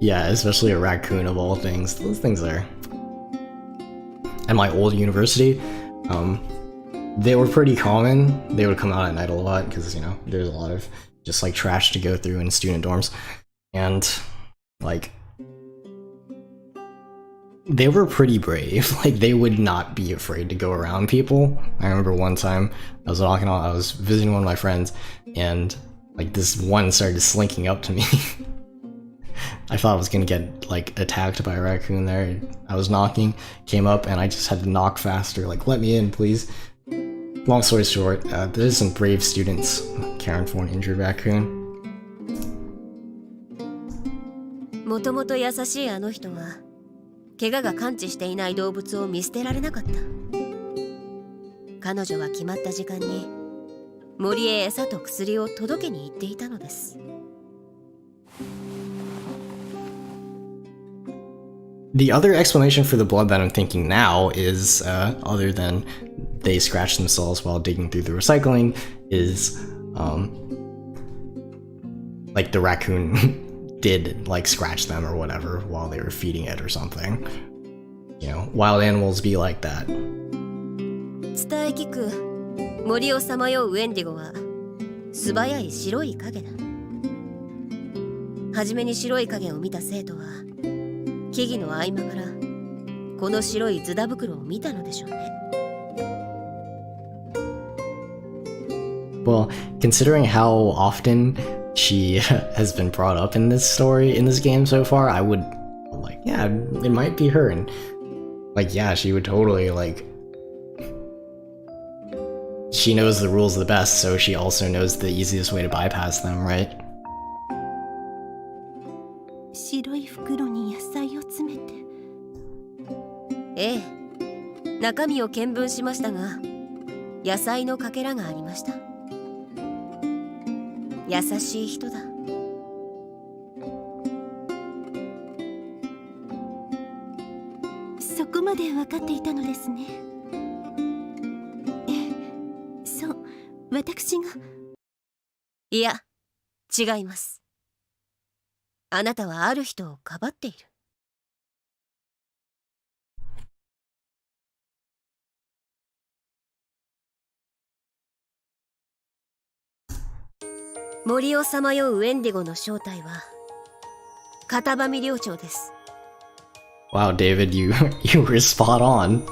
A: Yeah, especially a raccoon of all things. Those things are... At my old university, they were pretty common. They would come out at night a lot because, you know, there's a lot of just like trash to go through in student dorms. And like, they were pretty brave. Like, they would not be afraid to go around people. I remember one time I was visiting one of my friends, and like this one started slinking up to me. I thought I was gonna get like attacked by a raccoon there. I was knocking, came up, and I just had to knock faster, like, let me in, please. Long story short, there's some brave students caring for an injured raccoon.
C: もともと優しいあの人は怪我が完治していない動物を見捨てられなかった。彼女は決まった時間に森へ餌と薬を届けに行っていたのです。
A: The other explanation for the blood that I'm thinking now is, other than they scratched themselves while digging through the recycling, is, like the raccoon did, like, scratch them or whatever while they were feeding it or something. You know, wild animals be like that.
C: 伝え聞く森をさまようウェンディゴは素早い白い影だ。はじめに白い影を見た生徒は木々の合間からこの白いズダ袋を見たのでしょうね。
A: Well, considering how often she has been brought up in this story, in this game so far, I would, like, yeah, it might be her, and, like, yeah, she would totally, like, she knows the rules the best, so she also knows the easiest way to bypass them, right?
B: 白い袋に野菜を詰めて。
C: ええ、中身を見聞しましたが、野菜のかけらがありました。優しい人だ。
B: そこまで分かっていたのですね。そう、私が。
C: いや、違います。あなたはある人をかばっている。森をさまようウェンディゴの正体は片場見寮長です。
A: Wow, David, you were spot on.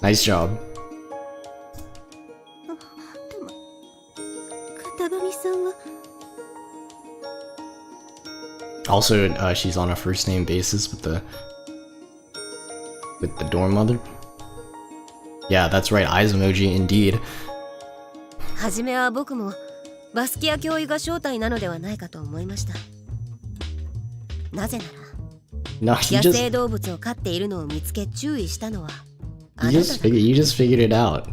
A: Nice job.
B: でも片場さんは
A: Also, she's on a first name basis with the dorm mother. Yeah, that's right, eyes emoji indeed.
C: はじめは僕もバスキア教諭が正体なのではないかと思いました。なぜなら
A: No,
C: 野生動物を飼っているのを見つけ注意したのはあなただ。
A: you just figured it out.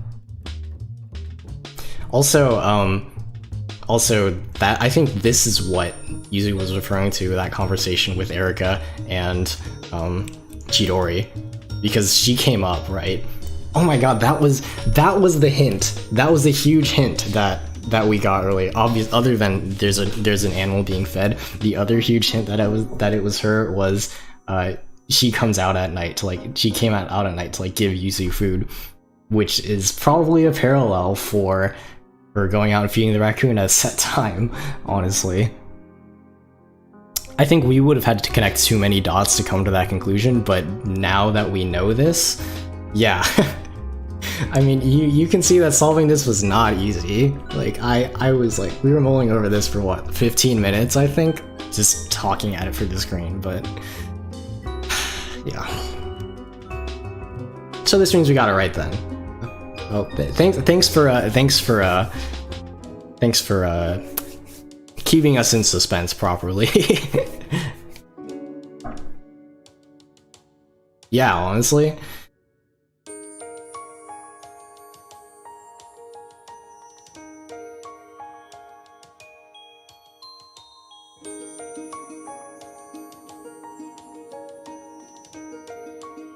A: Also, that I think this is what Yuzu was referring to, that conversation with Erika and Chidori, because she came up, right? Oh my god, that was the hint. That was a huge hint that we got earlier. Obvious, other than there's an animal being fed. The other huge hint that it was her was she comes out at night to she came out at night to give Yuzu food, which is probably a parallel for her going out and feeding the raccoon at a set time, honestly. I think we would have had to connect too many dots to come to that conclusion, but now that we know this, yeah. I mean, you can see that solving this was not easy. I was we were mulling over this for what, 15 minutes, I think? Just talking at it for the screen, but yeah. So this means we got it right then. Oh, thanks for keeping us in suspense properly. Yeah, honestly.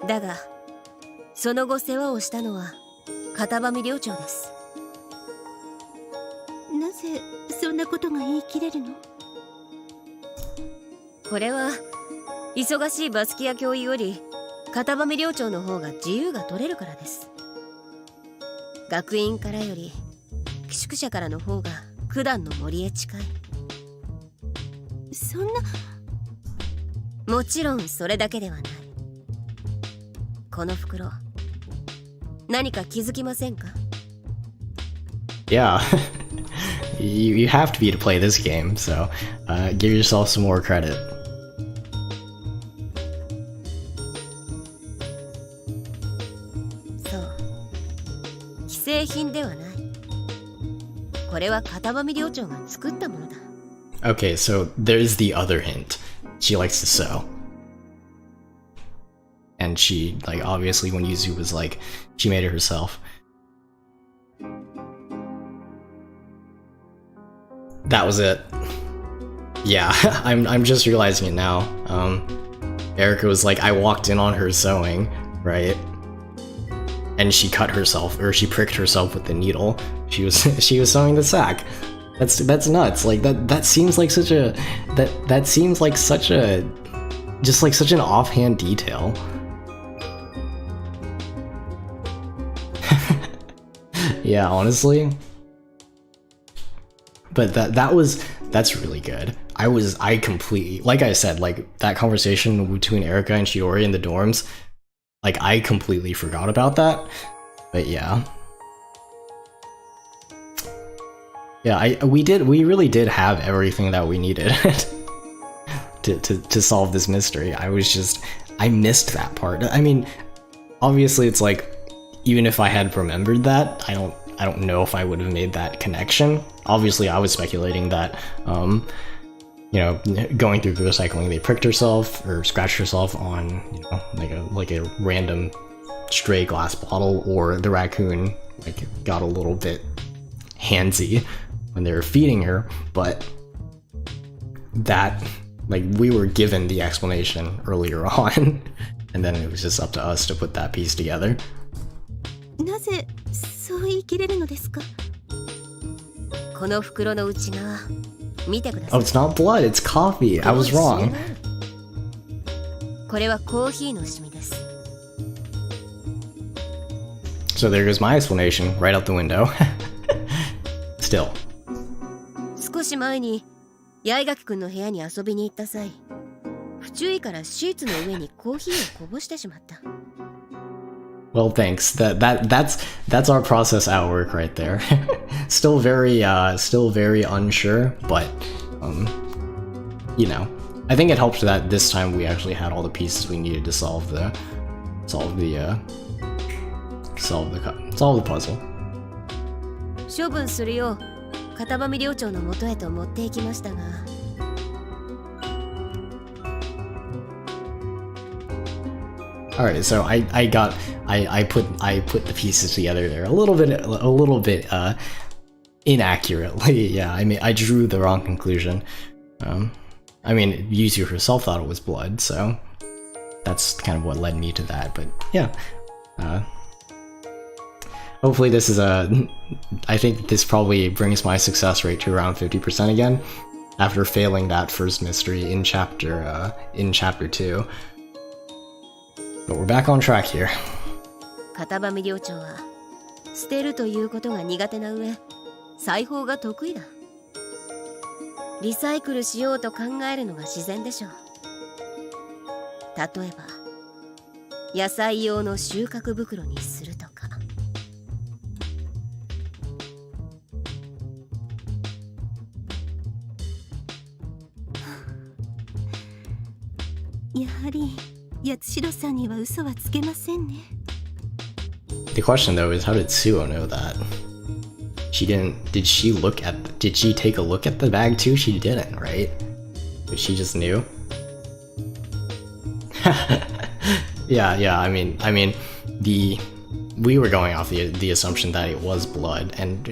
C: だが、その後世話をしたのは片場見寮長です。
B: なぜそんなことが言い切れるの？
C: これは忙しいバスキア教諭より片場見寮長の方が自由が取れるからです。学院からより寄宿舎からの方が九段の森へ近い。
B: そんな。
C: もちろんそれだけではない。この袋、何か気づきませんか？
A: Yeah. You have to be to play this game, so give yourself some more credit.
C: そう、既製品ではない。これは片場見寮長が作ったものだ。
A: Okay, so there's the other hint. She likes to sew. And she, obviously when Yuzu was she made it herself. That was it. Yeah, I'm just realizing it now. Erika was I walked in on her sewing, right? And she cut herself, or she pricked herself with the needle. She was sewing the sack. That's nuts. That seems like such a that seems like such a just such an offhand detail. Yeah, honestly. But that's really good. I completely, like I said, that conversation between Erika and Shiori in the dorms, I completely forgot about that. But yeah. Yeah, we really did have everything that we needed to solve this mystery. I missed that part. I mean, obviously it's like, even if I had remembered that, I don't know if I would have made that connection. Obviously I was speculating that you know, going through the recycling, they pricked herself or scratched herself on, you know, like a random stray glass bottle, or the raccoon like got a little bit handsy when they were feeding her. But that, like, we were given the explanation earlier on, and then it was just up to us to put that piece together.
C: なぜそう言い切れるのですか？この袋の内側見てください。
A: Oh, it's not blood, it's coffee. I was wrong.
C: これはコーヒーのシミです。
A: So there goes my explanation right out the window. Still.
C: 少し前に八重垣くんの部屋に遊びに行った際、不注意からシーツの上にコーヒーをこぼしてしまった。
A: Well, thanks. That's our process at work right there. Still very unsure, but you know, I think it helped that this time we actually had all the pieces we needed to solve the puzzle.
C: 処分するよう片場寮長の元へと持って行きましたが。
A: Alright, so I put the pieces together there a little bit inaccurately. Yeah, I mean, I drew the wrong conclusion. I mean, Yuzu herself thought it was blood, so that's kind of what led me to that. But yeah, hopefully this is I think this probably brings my success rate to around 50% again, after failing that first mystery in chapter 2. But we're back on track here.
C: 片場寮長は捨てるということが苦手な上、裁縫が得意だ。リサイクルしようと考えるのが自然でしょう。例えば野菜用の収穫袋にするとか。
D: やはり八代さんには嘘はつけませんね。
A: The question though is, how did Suo know that? Did she take a look at the bag too? She didn't, right? But she just knew? Yeah, I mean, we were going off the assumption that it was blood, and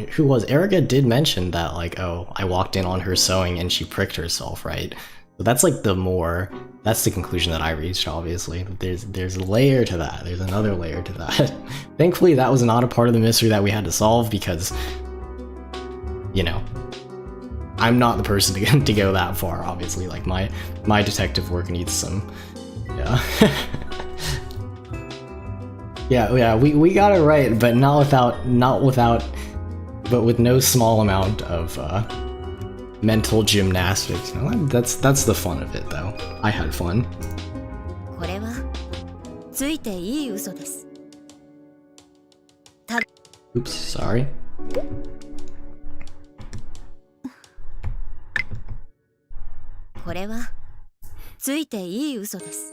A: Erica did mention that, like, oh, I walked in on her sewing and she pricked herself, right? So that's like that's the conclusion that I reached, obviously. There's a layer to that. There's another layer to that. Thankfully, that was not a part of the mystery that we had to solve because, you know, I'm not the person to go that far, obviously. Like, my detective work needs some, yeah. yeah, we got it right, but but with no small amount of, mental gymnastics. You know, that's the fun of it, though. I had fun.
C: これはついていい嘘です。
A: Oops, sorry.
C: これはついていい嘘です。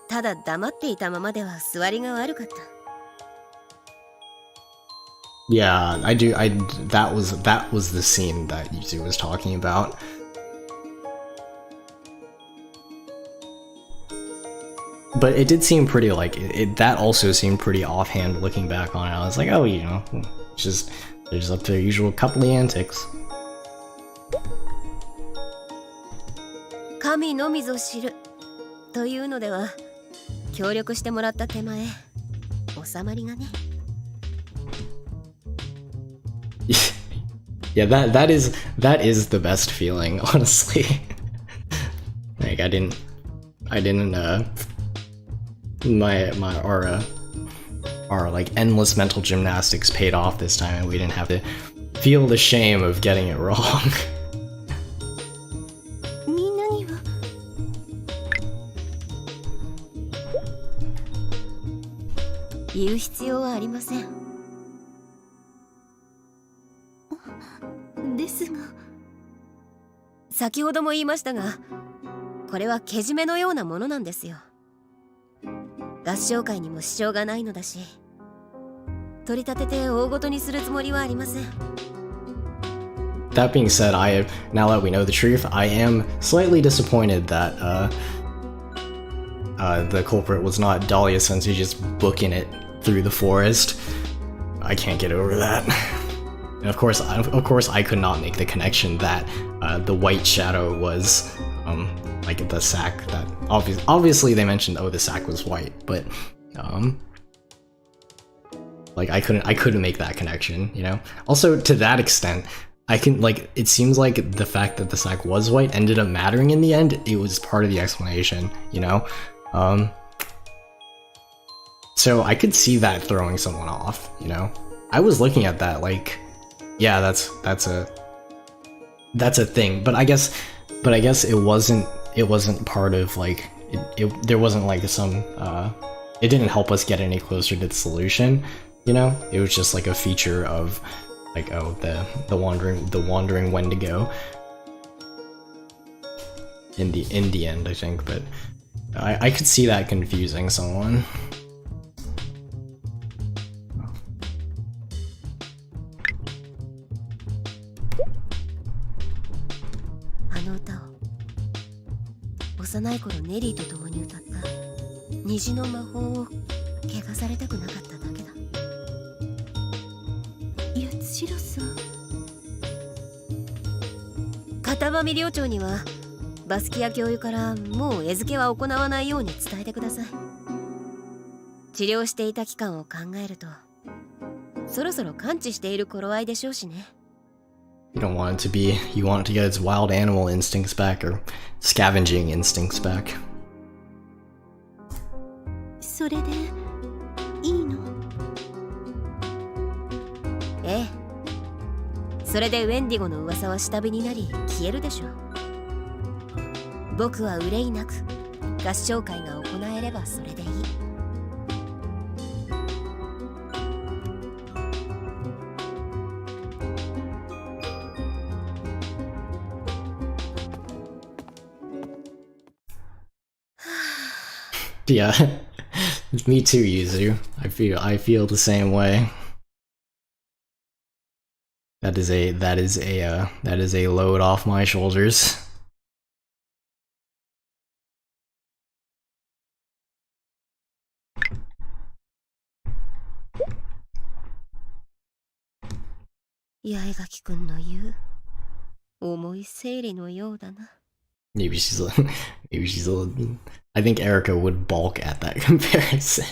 C: ただ黙っていたままでは座りが悪かった。
A: Yeah, that was the scene that Yuzu was talking about. But it did seem pretty, like, that also seemed pretty offhand looking back on it. I was like, oh, you know, they're just up to their usual coupley antics.
C: 神のみぞ知るというのでは協力してもらった手前収まりがね。
A: Yeah, that is the best feeling, honestly. Like, our like endless mental gymnastics paid off this time, and we didn't have to feel the shame of getting it wrong.
D: みんなには
C: 言う必要はありません。
D: ですが。
C: 先ほども言いましたが、これはけじめのようなものなんですよ。合唱会にも支障がないのだし、取り立てて大ごとにするつもりはありません。
A: That being said, now that we know the truth, I am slightly disappointed that the culprit was not Dahlia Sensei just booking it through the forest. I can't get over that. And of course, I could not make the connection that the white shadow was like the sack. That obviously they mentioned, oh, the sack was white, but like I couldn't make that connection, you know. Also, to that extent, it seems like the fact that the sack was white ended up mattering in the end. It was part of the explanation, you know. So I could see that throwing someone off, you know. I was looking at that like, yeah, that's a thing. But I guess it wasn't part of like there wasn't like some it didn't help us get any closer to the solution, you know. It was just like a feature of like, oh, the wandering Wendigo in the end, I think. But I could see that confusing someone.
C: あの歌を幼い頃ネリーと共に歌った虹の魔法を汚されたくなかっただけだ。
D: 八代さん。
C: 片場寮長にはバスキア教諭からもう餌付けは行わないように伝えてください。治療していた期間を考えるとそろそろ完治している頃合いでしょうしね。
A: You don't want it to be, you want it to get its wild animal instincts back, or scavenging instincts back.
D: それでいいの？
C: ええ。それでウェンディゴの噂は下火になり消えるでしょう。僕は憂いなく合唱会が行えればそれでいい。
A: Yeah, me too, Yuzu. I feel the same way. That is a load off my shoulders.
C: 八重垣くんの言う重い生理のようだな。
A: Maybe she's I think Erica would balk at that comparison.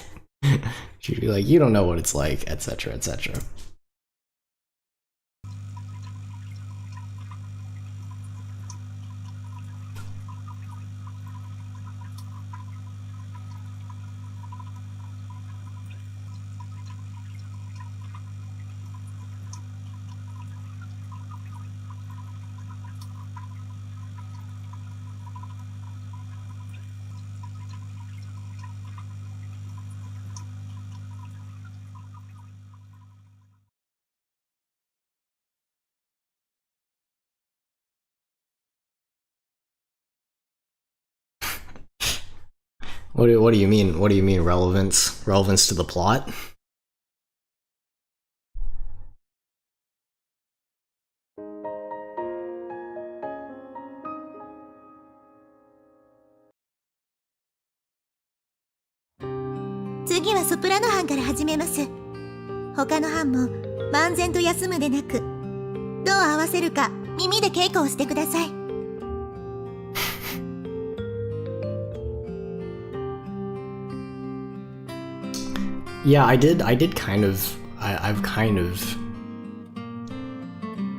A: She'd be like, you don't know what it's like, etc., etc. What do you mean? What do you mean relevance? Relevance to the plot?
B: 「次はソプラノ班から始めます」「他の班も漫然と休むでなく、どう合わせるか耳で稽古をしてください」
A: Yeah, I've kind of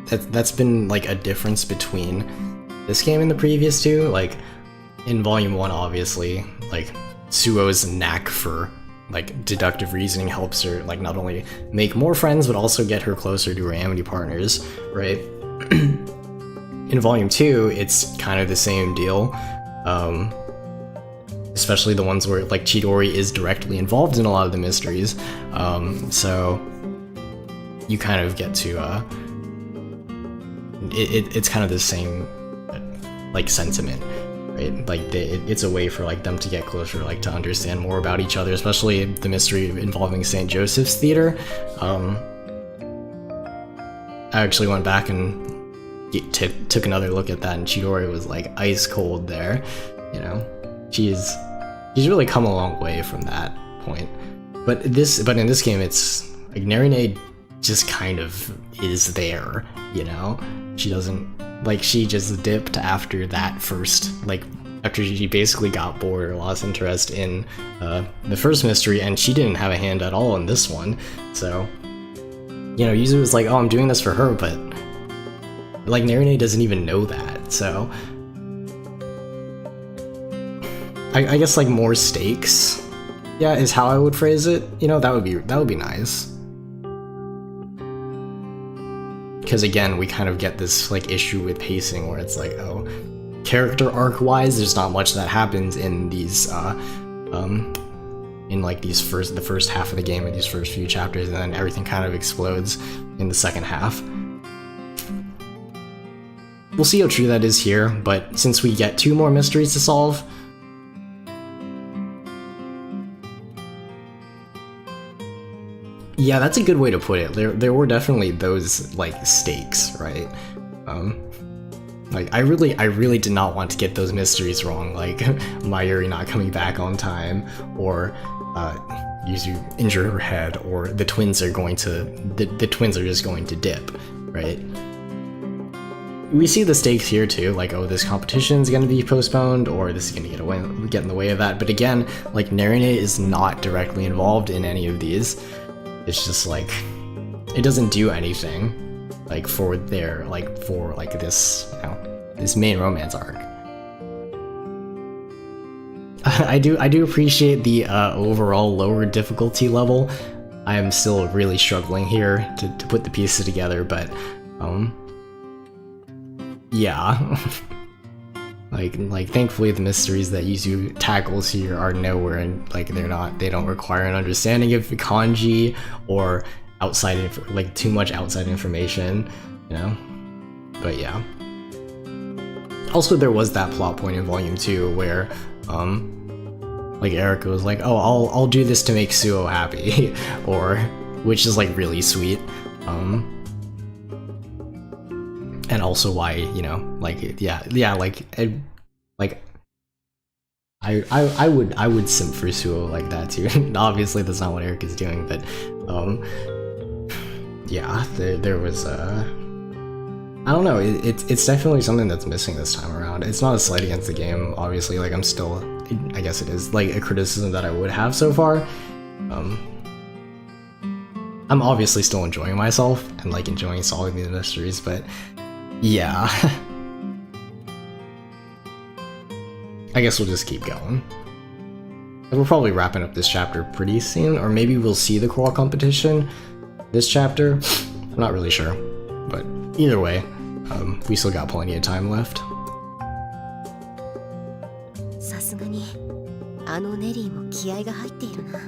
A: that's been like a difference between this game and the previous two. Like in Volume 1, obviously, like Suo's knack for like deductive reasoning helps her like not only make more friends but also get her closer to her amity partners, right? In Volume 2, it's kind of the same deal. Especially the ones where like Chidori is directly involved in a lot of the mysteries, so you kind of get to it's kind of the same like sentiment, right? Like it's a way for like them to get closer, like to understand more about each other, especially the mystery involving St. Joseph's Theater. I actually went back and took another look at that, and Chidori was like ice cold there. You know, she's really come a long way from that point. But in this game, it's like Narine just kind of is there. You know, she doesn't like she just dipped after that first after she basically got bored or lost interest in the first mystery, and she didn't have a hand at all in this one. So, you know, Yuzu was like, oh, I'm doing this for her, but like Narine doesn't even know that. So I guess like more stakes, yeah, is how I would phrase it. You know, that would be nice. Because again, we kind of get this like issue with pacing where it's like, oh, character arc wise, there's not much that happens in these in like the first half of the game, in these first few chapters, and then everything kind of explodes in the second half. We'll see how true that is here, but since we get 2 more mysteries to solve, yeah, that's a good way to put it. There were definitely those like stakes, right? Like I really did not want to get those mysteries wrong, like Mayuri not coming back on time, or Yuzu injure her head, or the twins are just going to dip, right? We see the stakes here too, like, oh, this competition's gonna be postponed, or this is gonna get in the way of that. But again, like Narine is not directly involved in any of these. It's just like it doesn't do anything like for this, you know, this main romance arc. I do appreciate the overall lower difficulty level. I am still really struggling here to put the pieces together, but yeah. like thankfully the mysteries that Yuzu tackles here are nowhere, and like they don't require an understanding of kanji or too much outside information, you know. But yeah. Also, there was that plot point in Volume 2 where like Erika was like, oh, I'll do this to make Suo happy, or which is like really sweet. And also why, you know, like I would simp for Suo like that too. Obviously that's not what Erika's doing, but yeah, there was I don't know, it's definitely something that's missing this time around. It's not a slight against the game, obviously, like I guess it is like a criticism that I would have so far. I'm obviously still enjoying myself and like enjoying solving these mysteries, but yeah. I guess we'll just keep going. And we're probably wrapping up this chapter pretty soon, or maybe we'll see the crawl competition this chapter. I'm not really sure, but either way, we still got plenty of time left.
C: さすがにあのネリーも気合が入っているな。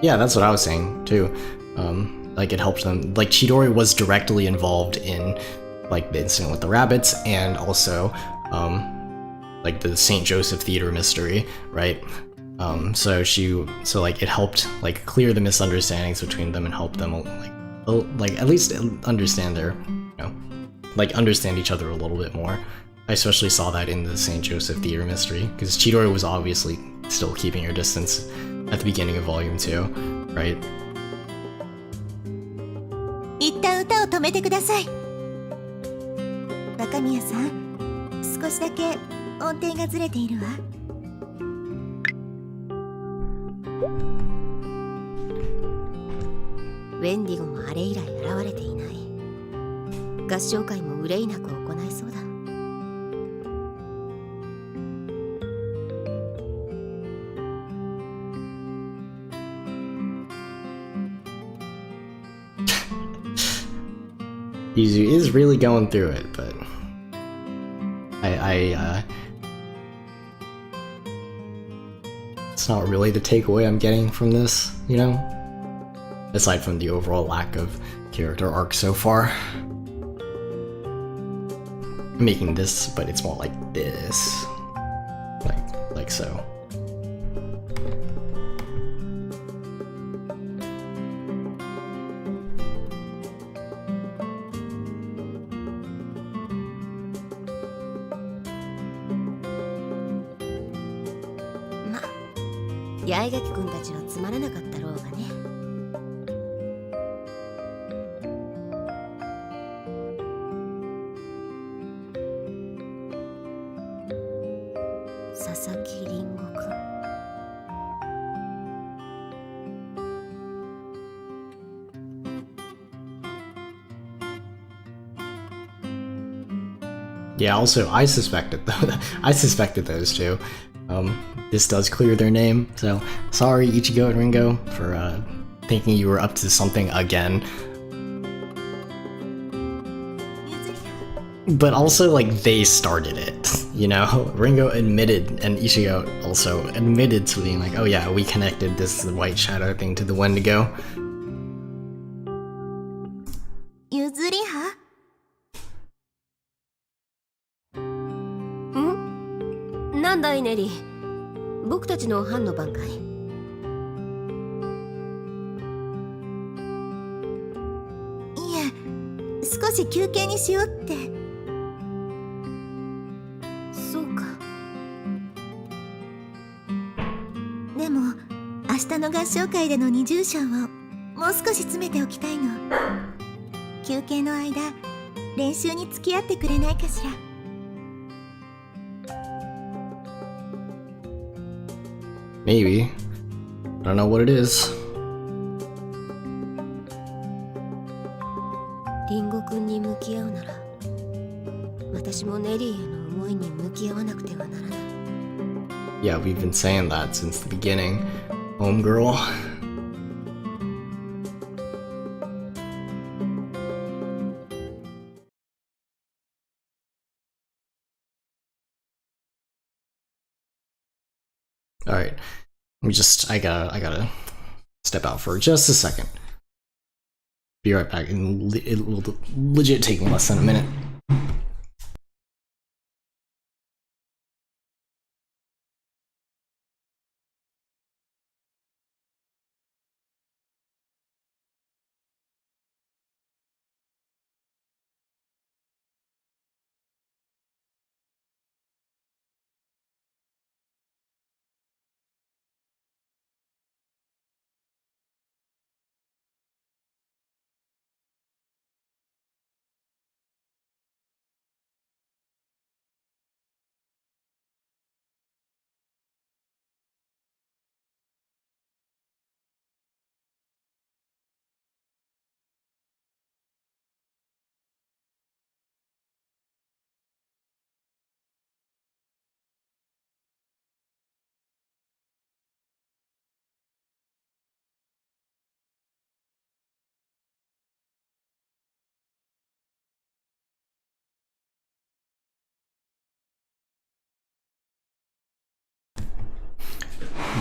A: Yeah, that's what I was saying too. Like it helped them. Like Chidori was directly involved in like the incident with the rabbits, and also like the St. Joseph Theater mystery, right? So like it helped like clear the misunderstandings between them and help them like at least understand their, you know, like understand each other a little bit more. I especially saw that in the St. Joseph Theater mystery, because Chidori was obviously still keeping her distance at the beginning of Volume 2, right?
D: 一旦歌を止めてください。若宮さん、少しだけ音程がずれているわ。
C: ウェンディゴもあれ以来現れていない。合唱会も憂いなく行いそうだ。
A: Yuzu is really going through it, but it's not really the takeaway I'm getting from this, you know? Aside from the overall lack of character arc so far. I'm making this, but it's more like this. Like so.
C: 八重垣くんたちはつまらなかったろうがね。佐々木りんごくん。
A: Yeah, also I suspected those two. This does clear their name, so sorry Ichigo and Ringo for thinking you were up to something again. But also, like, they started it, you know? Ringo admitted, and Ichigo also admitted to being like, oh yeah, we connected this white shadow thing to the Wendigo.
D: Yuzuriha?
C: なんだいネリー。僕たちの班の番かい。
D: いえ、少し休憩にしようって。
C: そうか。
D: でも明日の合唱会での二重唱をもう少し詰めておきたいの。休憩の間練習に付き合ってくれないかしら。
A: Maybe. I don't know what it is.
C: リンゴくんに向き合うなら、私もネリーへの思いに向き合わなくてはならない。
A: Yeah, we've been saying that since the beginning, homegirl. Alright, I gotta step out for just a second. Be right back, and it will legit take me less than a minute.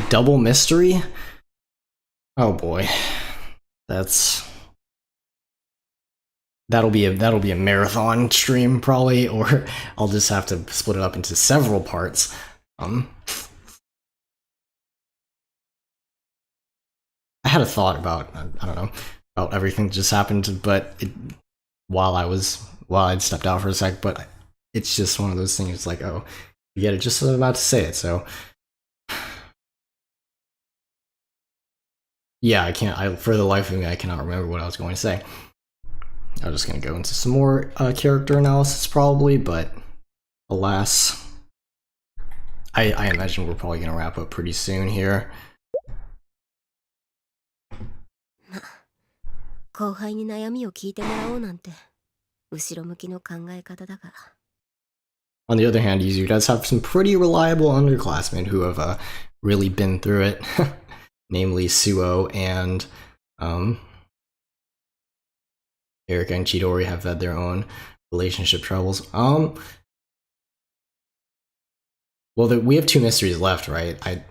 A: Double mystery? Oh boy. That'll be a marathon stream probably, or I'll just have to split it up into several parts. I had a thought about, I don't know, about everything that just happened, but while I'd stepped out for a sec, but it's just one of those things like, oh, you get it just as I'm about to say it, so yeah, for the life of me, I cannot remember what I was going to say. I was just going to go into some more character analysis probably, but alas, I imagine we're probably going to wrap up pretty soon here.
C: 後輩に悩みを聞いてもらおうなんて後ろ向きの考え方だから。
A: On the other hand, you guys have some pretty reliable underclassmen who have really been through it, namely Suo and Erika and Chidori have had their own relationship troubles. Well, we have 2 mysteries left, right? I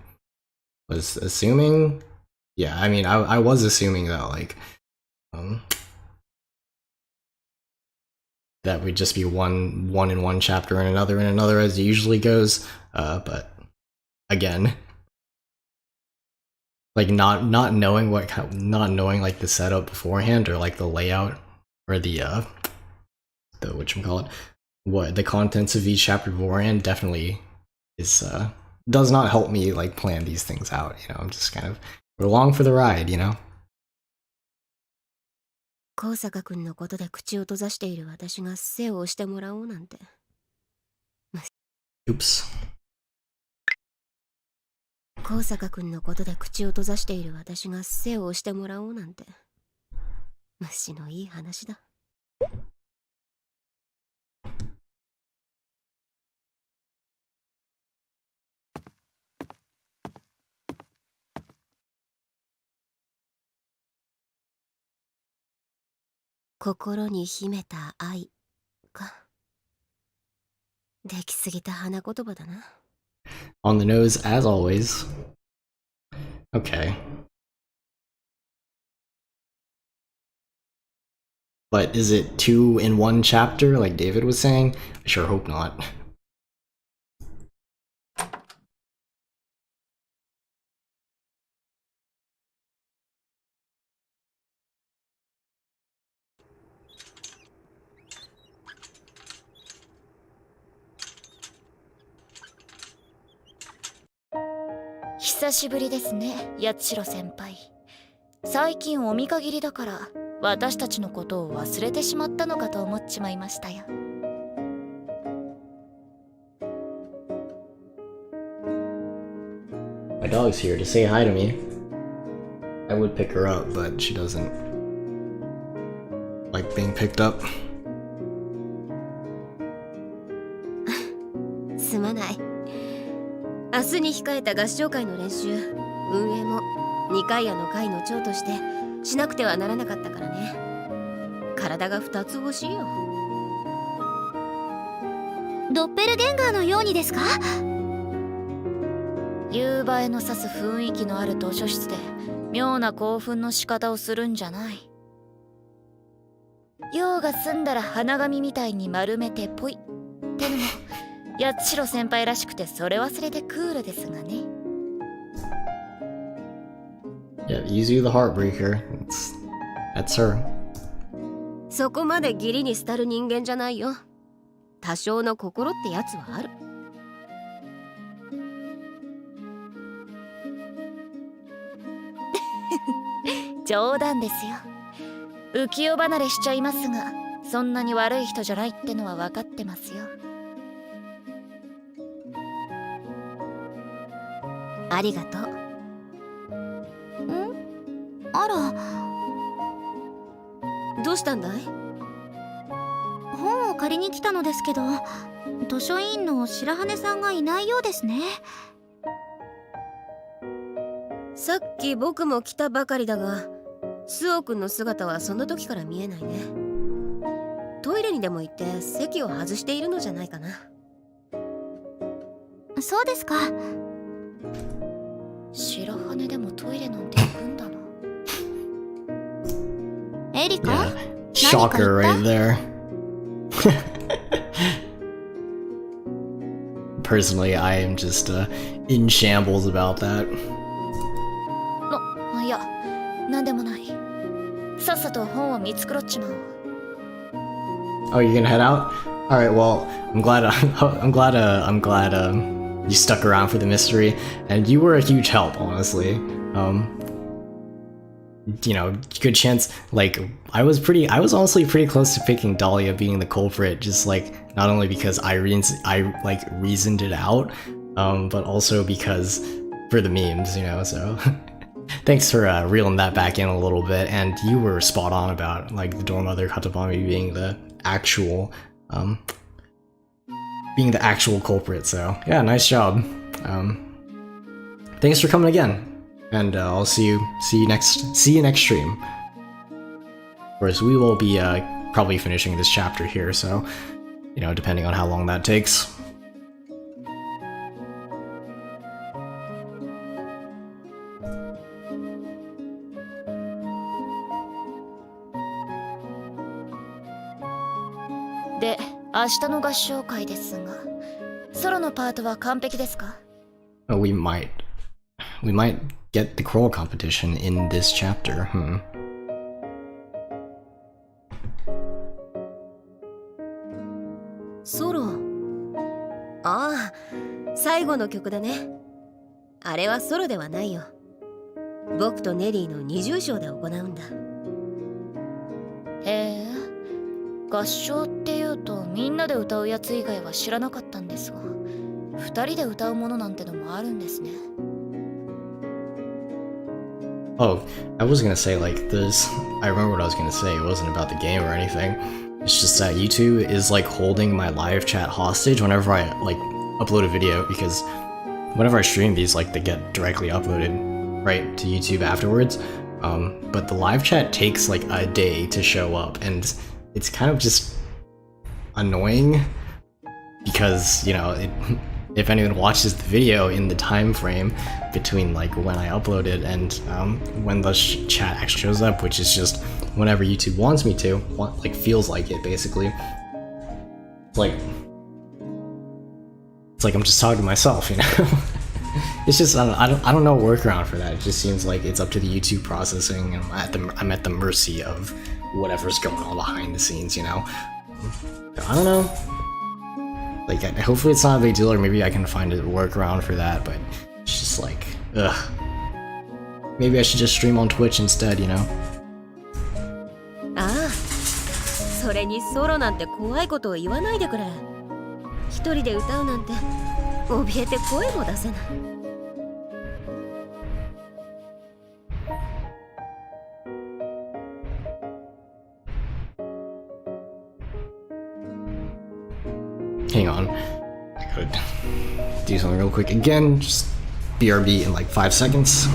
A: was assuming, yeah. I mean, I was assuming that like, that would just be one in one chapter and another in another, as it usually goes. But again, like not knowing like the setup beforehand, or like the layout, or the whatchamacallit, what the contents of each chapter beforehand, definitely is does not help me like plan these things out. You know, I'm just kind of along for the ride, you know.
C: 高坂くんのことで口を閉ざしている私が背を押してもらおうなんて。
A: Oops.
C: 高坂くんのことで口を閉ざしている私が背を押してもらおうなんて。虫のいい話だ。心に秘めた愛か。できすぎた花言葉だな。
A: On the nose, as always. Okay. But is it 2 in 1 chapter, like David was saying? I sure hope not.
B: 「久しぶりですね、八代先輩。最近お見限りだから、私たちのことを忘れてしまったのかと思っちまいましたよ。
A: My dog's here to say hi to me. I would pick her up, but she doesn't like being picked up.
C: すまない。明日に控えた合唱会の練習、運営も2回の会の長としてしなくてはならなかったからね。体が2つ欲しいよ。
B: ドッペルゲンガーのようにですか？夕映えの指す雰囲気のある図書室で妙な興奮の仕方をするんじゃない。用が済んだら花紙みたいに丸めてぽいってのも八代先輩らしくて、それ忘れてクールですがね。
A: Yeah, Yuzu the Heartbreaker. That's her.
C: そこまで義理に廃る人間じゃないよ。多少の心ってやつはある。
B: 冗談ですよ。浮世離れしちゃいますが、そんなに悪い人じゃないってのは分かってますよ。
C: ありがとう。
B: ん？あら。
C: どうしたんだい？
B: 本を借りに来たのですけど、図書委員の白羽さんがいないようですね。
C: さっき僕も来たばかりだが、スオ君の姿はその時から見えないね。トイレにでも行って席を外しているのじゃないかな。
B: そうですか。白羽でもトイレなんて行くんだな。エリカ？
A: Yeah. Shocker right there. Personally, I am just in shambles about that.
B: いや、なんでもない。さっさと本を見繕っちまおう。
A: Oh, you're gonna head out? All right. Well, I'm glad. I'm glad. You stuck around for the mystery, and you were a huge help, honestly. You know, good chance. Like, I was honestly pretty close to picking Dahlia being the culprit, just like not only because I reasoned it out, but also because for the memes, you know. So, thanks for reeling that back in a little bit. And you were spot on about like the Dormother Katabami being the actual culprit. So yeah, nice job. Thanks for coming again, and I'll see you next stream, course, we will be probably finishing this chapter here, so, you know, depending on how long that takes.
C: で、明日の合唱会ですが、ソロのパートは完璧ですか?
A: We might get the crawl competition in this chapter.
C: ソロ。ああ、最後の曲だね。あれはソロではないよ。僕とネリーの二重唱で行うんだ。へえ、合唱っていうとみんなで歌うやつ以外は知らなかったんですが、二人で歌うものなんてのもあるんですね。
A: Oh, I was gonna say, like, this. I remember what I was gonna say. It wasn't about the game or anything. It's just that YouTube is, like, holding my live chat hostage whenever I, like, upload a video, because whenever I stream these, like, they get directly uploaded right to YouTube afterwards. But the live chat takes, like, a day to show up, and it's kind of just annoying because, you know, if anyone watches the video in the time frame between like when I upload it and when the chat actually shows up, which is just whenever YouTube wants me to, like feels like it basically. It's like I'm just talking to myself, you know. It's just I don't know a workaround for that. It just seems like it's up to the YouTube processing, and I'm at the mercy of whatever's going on behind the scenes, you know. I don't know. Like, hopefully it's not a big deal, or maybe I can find a workaround for that, but it's just like, ugh. Maybe I should just stream on Twitch instead, you know?
C: ああ、それにソロなんて怖いことを言わないでくれ。一人で歌うなんて、怯えて声も出せない。
A: Hang on, I gotta do something real quick again, just BRB in like 5 seconds.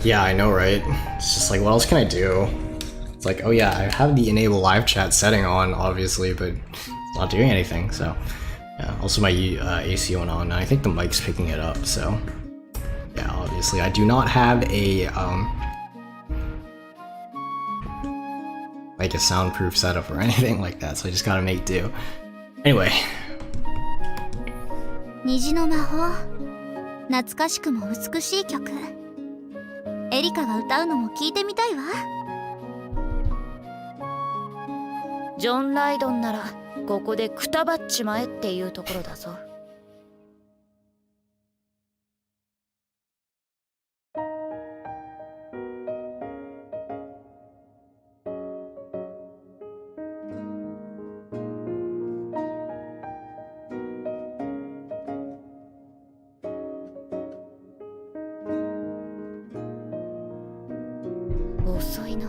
A: Yeah, I know, right? It's just like, what else can I do? It's like, oh yeah, I have the enable live chat setting on, obviously, but it's not doing anything, so... Yeah, also my AC went on, and I think the mic's picking it up, so... Yeah, obviously, I do not have a, like a soundproof setup or anything like that, so I just gotta make do. Anyway.
B: 虹の魔法、懐かしくも美しい曲。エリカが歌うのも聞いてみたいわ。
C: ジョン・ライドンならここでくたばっちまえっていうところだぞ。遅いな。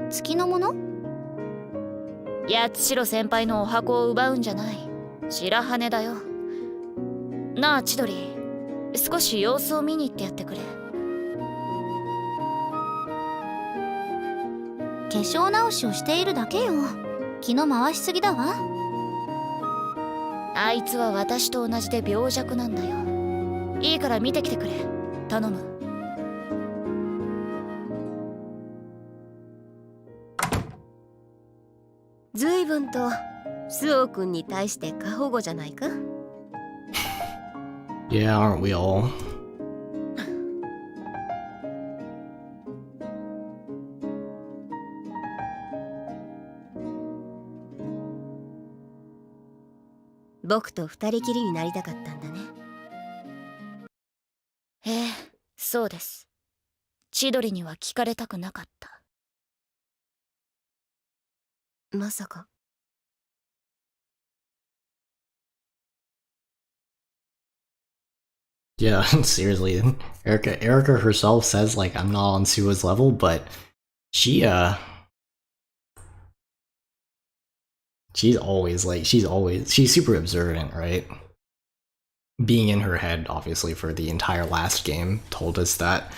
B: 月のもの？
C: 八代先輩のお箱を奪うんじゃない。白羽だよ。なあ千鳥、少し様子を見に行ってやってくれ。
B: 化粧直しをしているだけよ。気の回しすぎだわ。
C: あいつは私と同じで病弱なんだよ。いいから見てきてくれ。頼む。随分とスオ君に対して過保護じゃないか？
A: Yeah, aren't we all?
C: 僕と二人きりになりたかったんだね。
E: そうです。千鳥には聞かれたくなかった。
C: まさか。
A: Yeah, seriously, Erica herself says like I'm not on Sua's level, but she's super observant, right? Being in her head, obviously, for the entire last game told us that.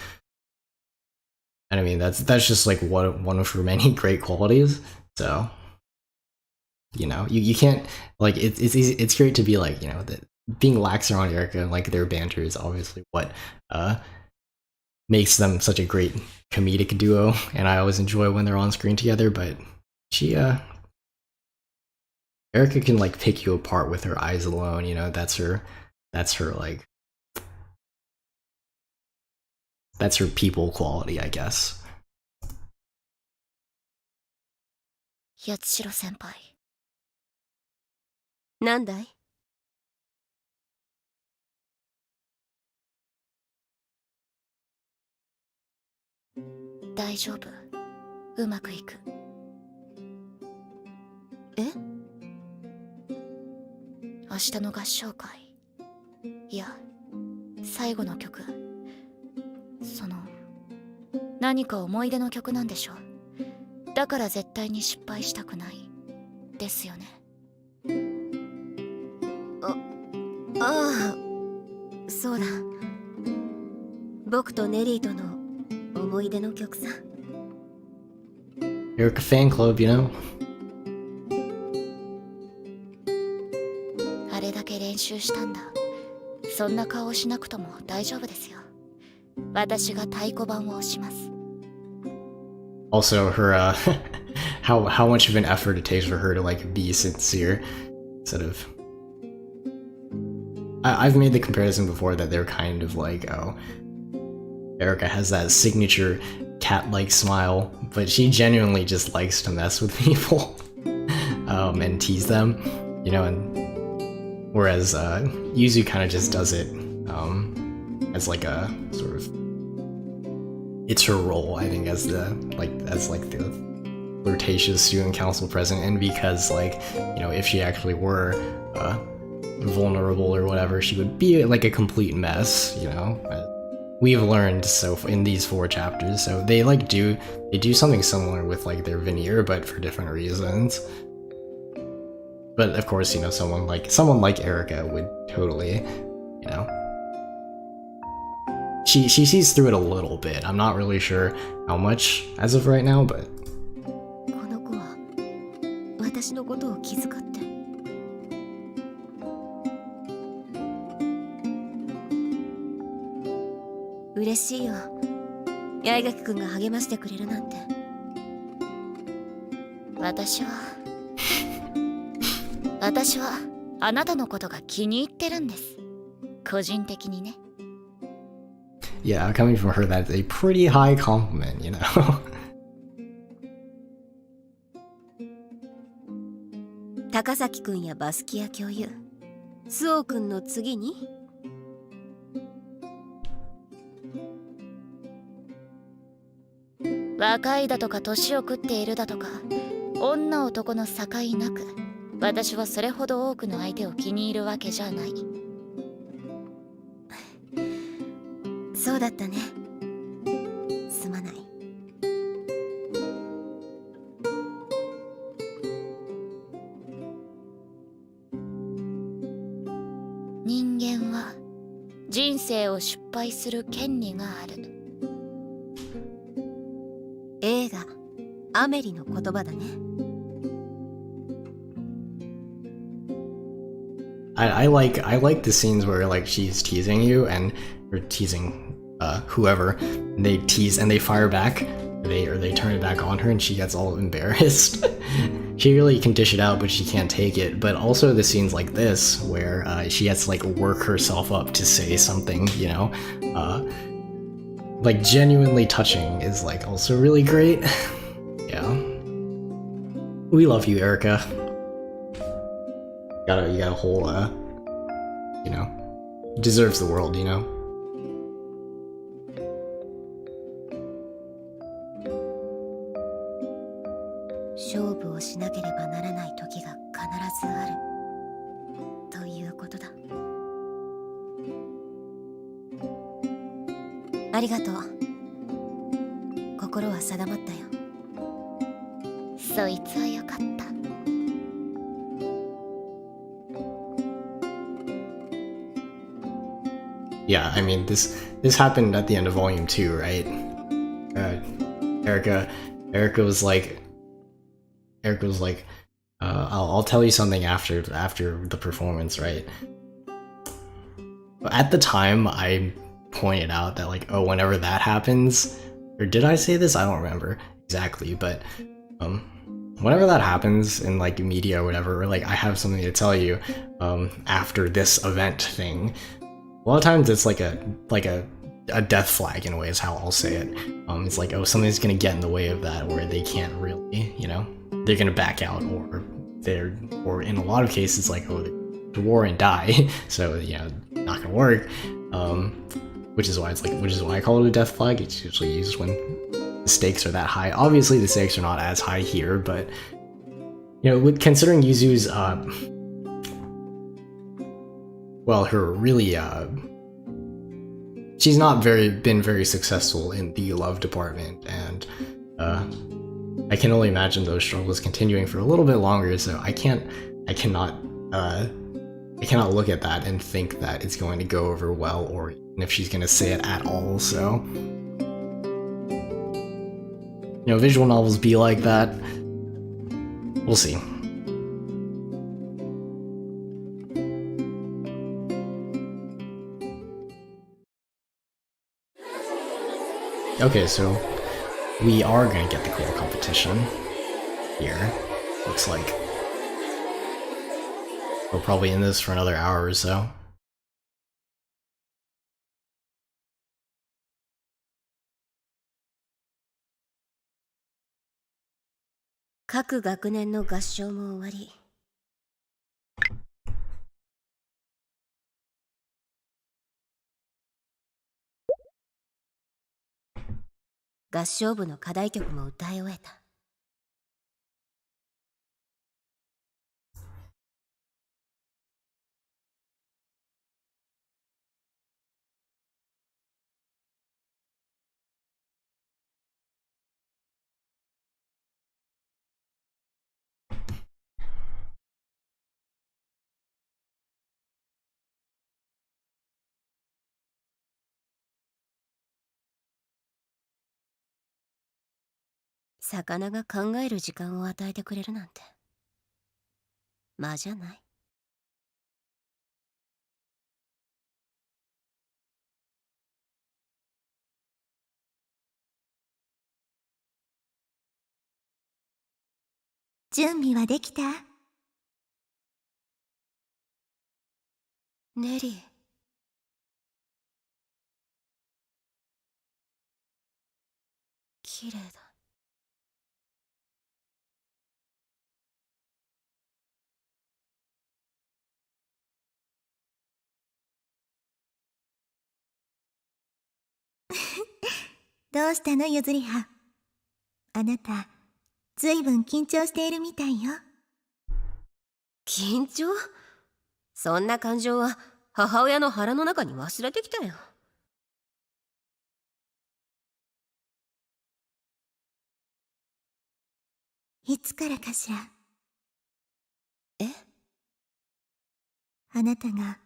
A: And I mean, that's just like one of her many great qualities. So, you know, you can't like it's great to be like, you know, that being lax around Erica and like their banter is obviously what makes them such a great comedic duo, and I always enjoy when they're on screen together. But Erica can like pick you apart with her eyes alone, you know. That's her like that's her people quality, I guess.
E: 八代先輩。
C: なんだい？
E: 大丈夫。うまくいく。
C: え？
E: 明日の合唱会。いや、最後の曲。何か思い出の曲なんでしょ。だから絶対に失敗したくない。ですよね。
C: ああ、そうだ。僕とネリーとの思い出の曲さ。
A: Erica fan club, you know?
E: あれだけ練習したんだ。そんな顔しなくとも大丈夫ですよ。私が太鼓判を押します。
A: Also, her how much of an effort it takes for her to like be sincere instead of. I've made the comparison before that they're kind of like, oh, Erica has that signature cat-like smile, but she genuinely just likes to mess with people and tease them, you know, and whereas Yuzu kind of just does it as like a sort of, it's her role, I think, as the flirtatious student council president, and because like, you know, if she actually were vulnerable or whatever, she would be like a complete mess, you know. We've learned so in these 4 chapters, so they do something similar with like their veneer, but for different reasons. But of course, you know, someone like Erica would totally, you know, she sees through it a little bit. I'm not really sure how much as of right now, but
C: この子は私のことを気遣って。嬉しいよ。八重垣くんが励ましてくれるなんて。
E: 私はあなたのことが気に入ってるんです。個人的にね。
A: Yeah, coming from her, that's a pretty high compliment, you know.
C: 高崎くんやバスキア教諭、スオくんの次に。
E: 若いだとか年を食っているだとか女男の境なく、私はそれほど多くの相手を気に入るわけじゃない。
C: そうだったね。すまない。
E: 人間は人生を失敗する権利がある。
C: 映画アメリの言葉だね。
A: I like the scenes where like she's teasing you or teasing whoever, and they tease and they fire back, or they turn it back on her, and she gets all embarrassed. She really can dish it out, but she can't take it. But also the scenes like this where she has to like work herself up to say something, you know, like genuinely touching is like also really great. Yeah, we love you, Erica. You got a whole, you know, deserves the world, you know?
C: 勝負をしなければならない時が必ずあるということだ。ありがとう。心は定まったよ。
E: そいつはよかった。
A: Yeah, I mean, this happened at the end of Volume 2, right? Erica was like, I'll tell you something after the performance, right? But at the time, I pointed out that like, oh, whenever that happens, or did I say this? I don't remember exactly, but whenever that happens in like media or whatever, or like I have something to tell you after this event thing. A lot of times it's like a death flag in a way is how I'll say it. It's like, oh, something's gonna get in the way of that, where they can't really, you know, they're gonna back out, or in a lot of cases like, oh, to war and die, so you know, not gonna work. Which is why I call it a death flag. It's usually used when the stakes are that high. Obviously, the stakes are not as high here, but you know, with considering Yuzu's well, her really, she's not been very successful in the love department, and I can only imagine those struggles continuing for a little bit longer. So I cannot look at that and think that it's going to go over well, or even if she's going to say it at all. So, you know, visual novels be like that. We'll see. Okay, so we are going to get the core competition here. Looks like we're probably in this for another hour or so.
C: 各学年の合唱も終わり、合唱部の課題曲も歌い終えた。魚が考える時間を与えてくれるなんて間じゃない。
D: 準備はできた？
C: ネリー、綺麗だ。
D: どうしたの、ゆずりは。あなた、ずいぶん緊張しているみたいよ。
C: 緊張？そんな感情は母親の腹の中に忘れてきたよ。
D: いつからかしら。
C: え？
D: あなたが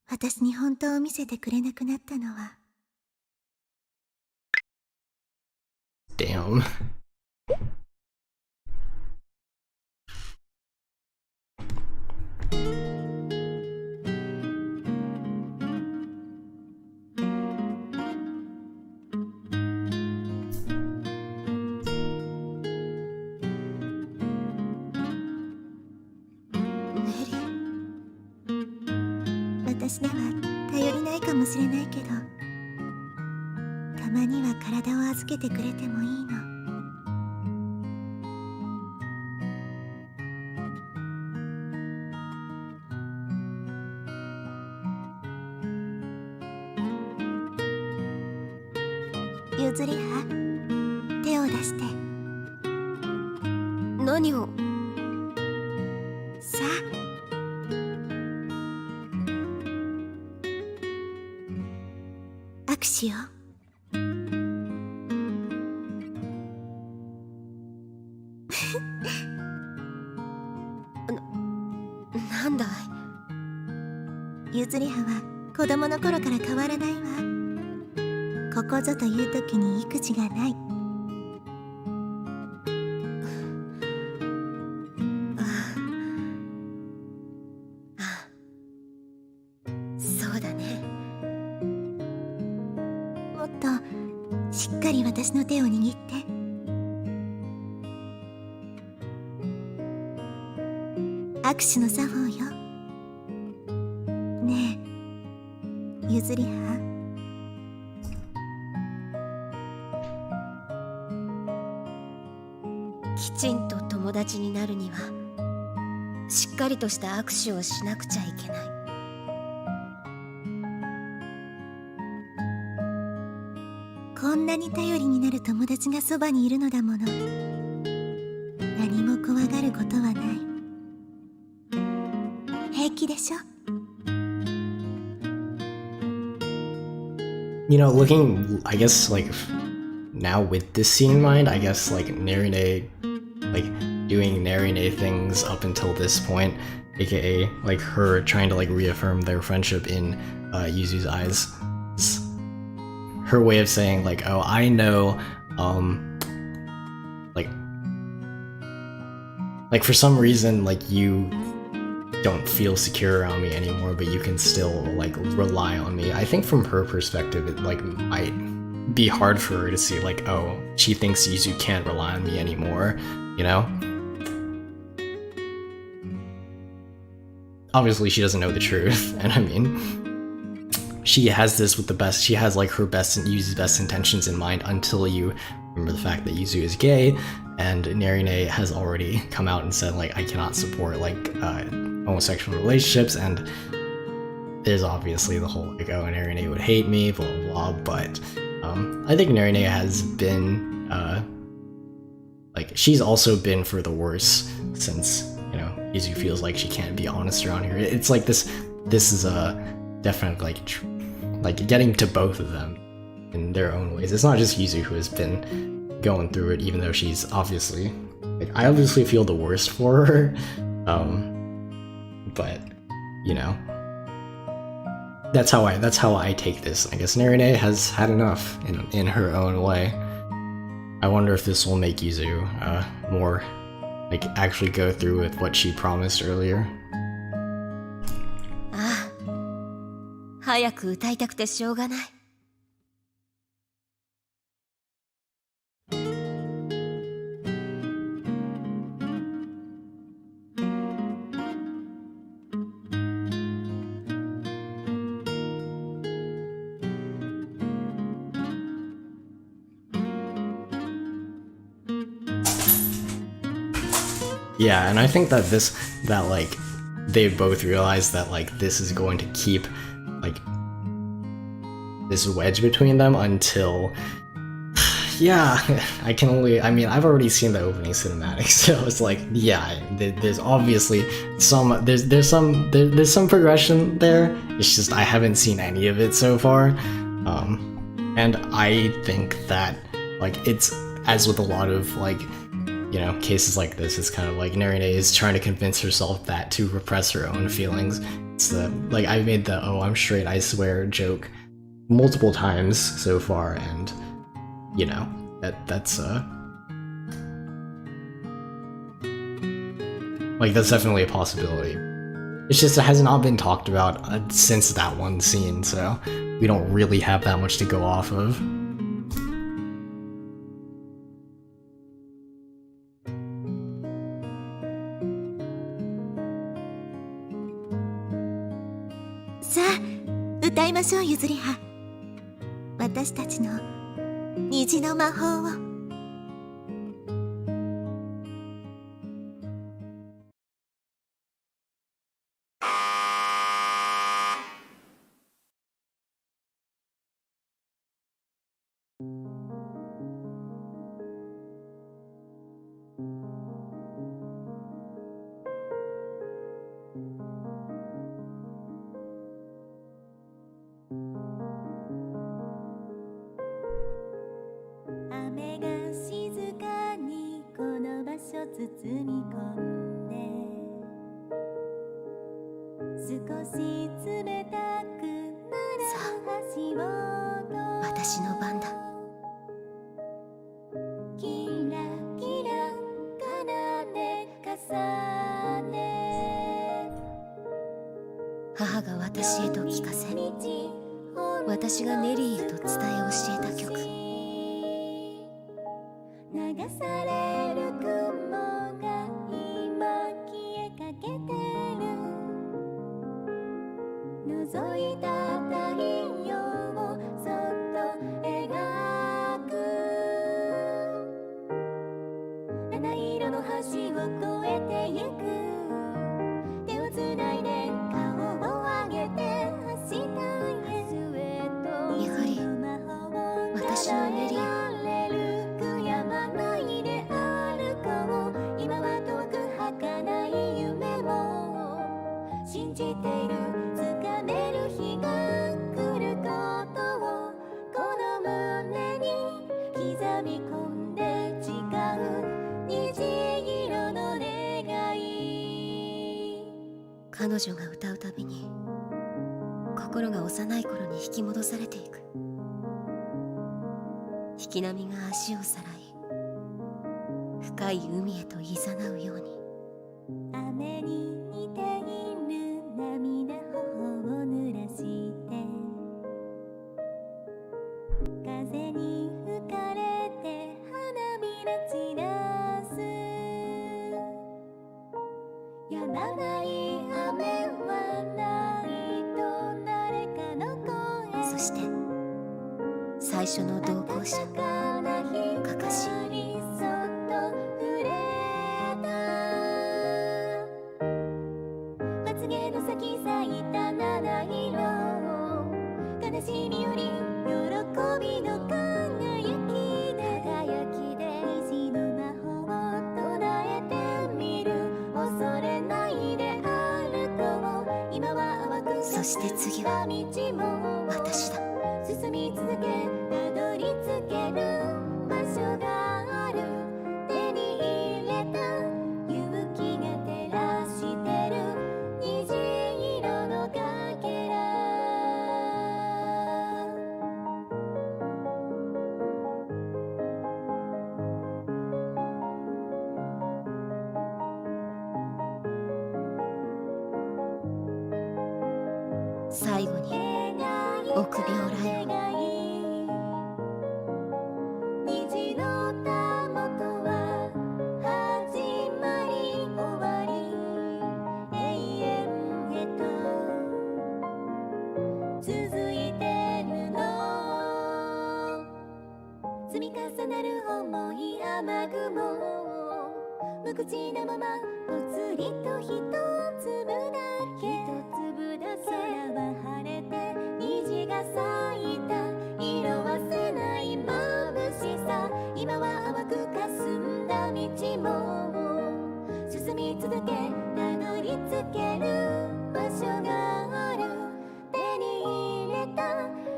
D: 私に本当を見せてくれなくなったのは。
A: Damn.
C: ネリ
D: ー、私では頼りないかもしれないけど、たまには体を預けてくれてもいいの。ゆずりは手を出して。
C: 何を？
D: さあ、握手よ。
C: なんだい？
D: ゆずりはは子供の頃から変わらないわ。ここぞという時に育児がない。
C: そうだね。
D: もっとしっかり私の手を握って。握手の作法よ。ねえ、ゆずりは。
C: きちんと友達になるにはしっかりとした握手をしなくちゃいけない。
D: こんなに頼りになる友達がそばにいるのだもの。何も怖がることはない。平気でしょ。
A: You know, looking, I guess, like, now with this scene in mind, I guess, like, Narine, like, doing Narine things up until this point, aka, like, her trying to, like, reaffirm their friendship in Yuzu's eyes, is her way of saying, like, oh, I know, like, for some reason, like, you don't feel secure around me anymore, but you can still, like, rely on me. I think from her perspective, it, like, might be hard for her to see, like, oh, she thinks Yuzu can't rely on me anymore, you know? Obviously, she doesn't know the truth, and I mean, she has this with the best, she has, like, her best, Yuzu's best intentions in mind until you remember the fact that Yuzu is gay, and Narine has already come out and said, like, I cannot support, like, homosexual relationships, and there's obviously the whole, like, oh, Narine would hate me, blah, blah, blah, but, I think Narine has been, like, she's also been for the worse since, you know, Yuzu feels like she can't be honest around here. It's like this is a definite, like getting to both of them in their own ways. It's not just Yuzu who has been going through it, even though she's obviously, like, I obviously feel the worst for her, but, you know, that's how I take this. I guess Narine has had enough in her own way. I wonder if this will make Yuzu more, like, actually go through with what she promised earlier.
C: ああ、早く歌いたくてしょうがない。
A: Yeah, and I think that like, they both realize that, like, this is going to keep, like, this wedge between them until, yeah, I mean, I've already seen the opening cinematic, so it's like, yeah, there's obviously there's some progression there. It's just I haven't seen any of it so far, and I think that, like, it's, as with a lot of, like, you know, cases like this, it's kind of like Narine is trying to convince herself that to repress her own feelings. It's the, like, I've made the, oh, I'm straight, I swear joke multiple times so far, and, you know, that's like, that's definitely a possibility. It's just, it has not been talked about since that one scene, so we don't really have that much to go off of.
D: さあ、歌いましょう、ゆずりは。私たちの虹の魔法を。所包み込んで少し冷たくなる足音
C: 私の番だ。
D: キラキラ奏で重ね
C: 母が私へと聞かせ、私がネリーへと伝え教えた曲。
D: 流される雲が今消えかけてる覗いた太陽をそっと描く七色の橋を越えてゆく手をつないで顔を上げて明日へ
C: やはり私のネリー
D: 悔やまないで歩こう今は遠く儚い夢も信じている掴める日が来ることをこの胸に刻み込んで誓う虹色の願い。
C: 彼女が歌うたびに心が幼い頃に引き戻されていく。引き波が足をさらい深い海へと誘うように。
D: 雨に似ている涙頬を濡らして風に吹かれて花びら散らす止まない雨はないと誰かの声。
C: そして最初の同行者かかし。
D: そっと触れたまつげの先咲いた七色悲しみより喜びの輝きで虹の魔法を唱えてみる恐れないで歩こう今は淡く
C: そして次は私だ。
D: 進み続けたどり着ける場所がある手に入れた勇気が照らしてる虹色のかけら。
C: 最後に臆病ライオン。
D: 虹のたもとは始まり終わり永遠へと続いてるの積み重なる重い雨雲無口なままぽつりと一粒だけ空は晴れて虹が咲いた色褪せない眩しさ今は淡く霞んだ道も進み続けたどり着ける場所がある手に入れた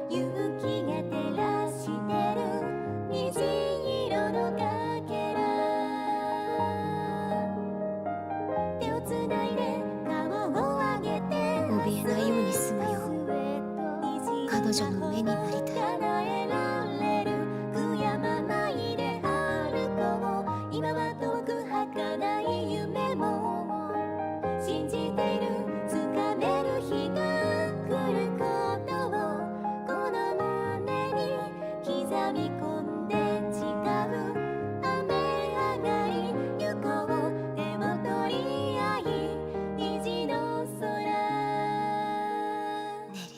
D: 勇気が照らしてる虹色のかけら手をつないで顔を上げて
C: 怯えないように済むよう彼女の目になりたい。
D: 叶えられる悔やまないで歩こう今は遠く儚い夢も信じている掴める日が来ることをこの胸に刻み込んで誓う雨上がり行こう手を取り合い虹の空。
C: ネリ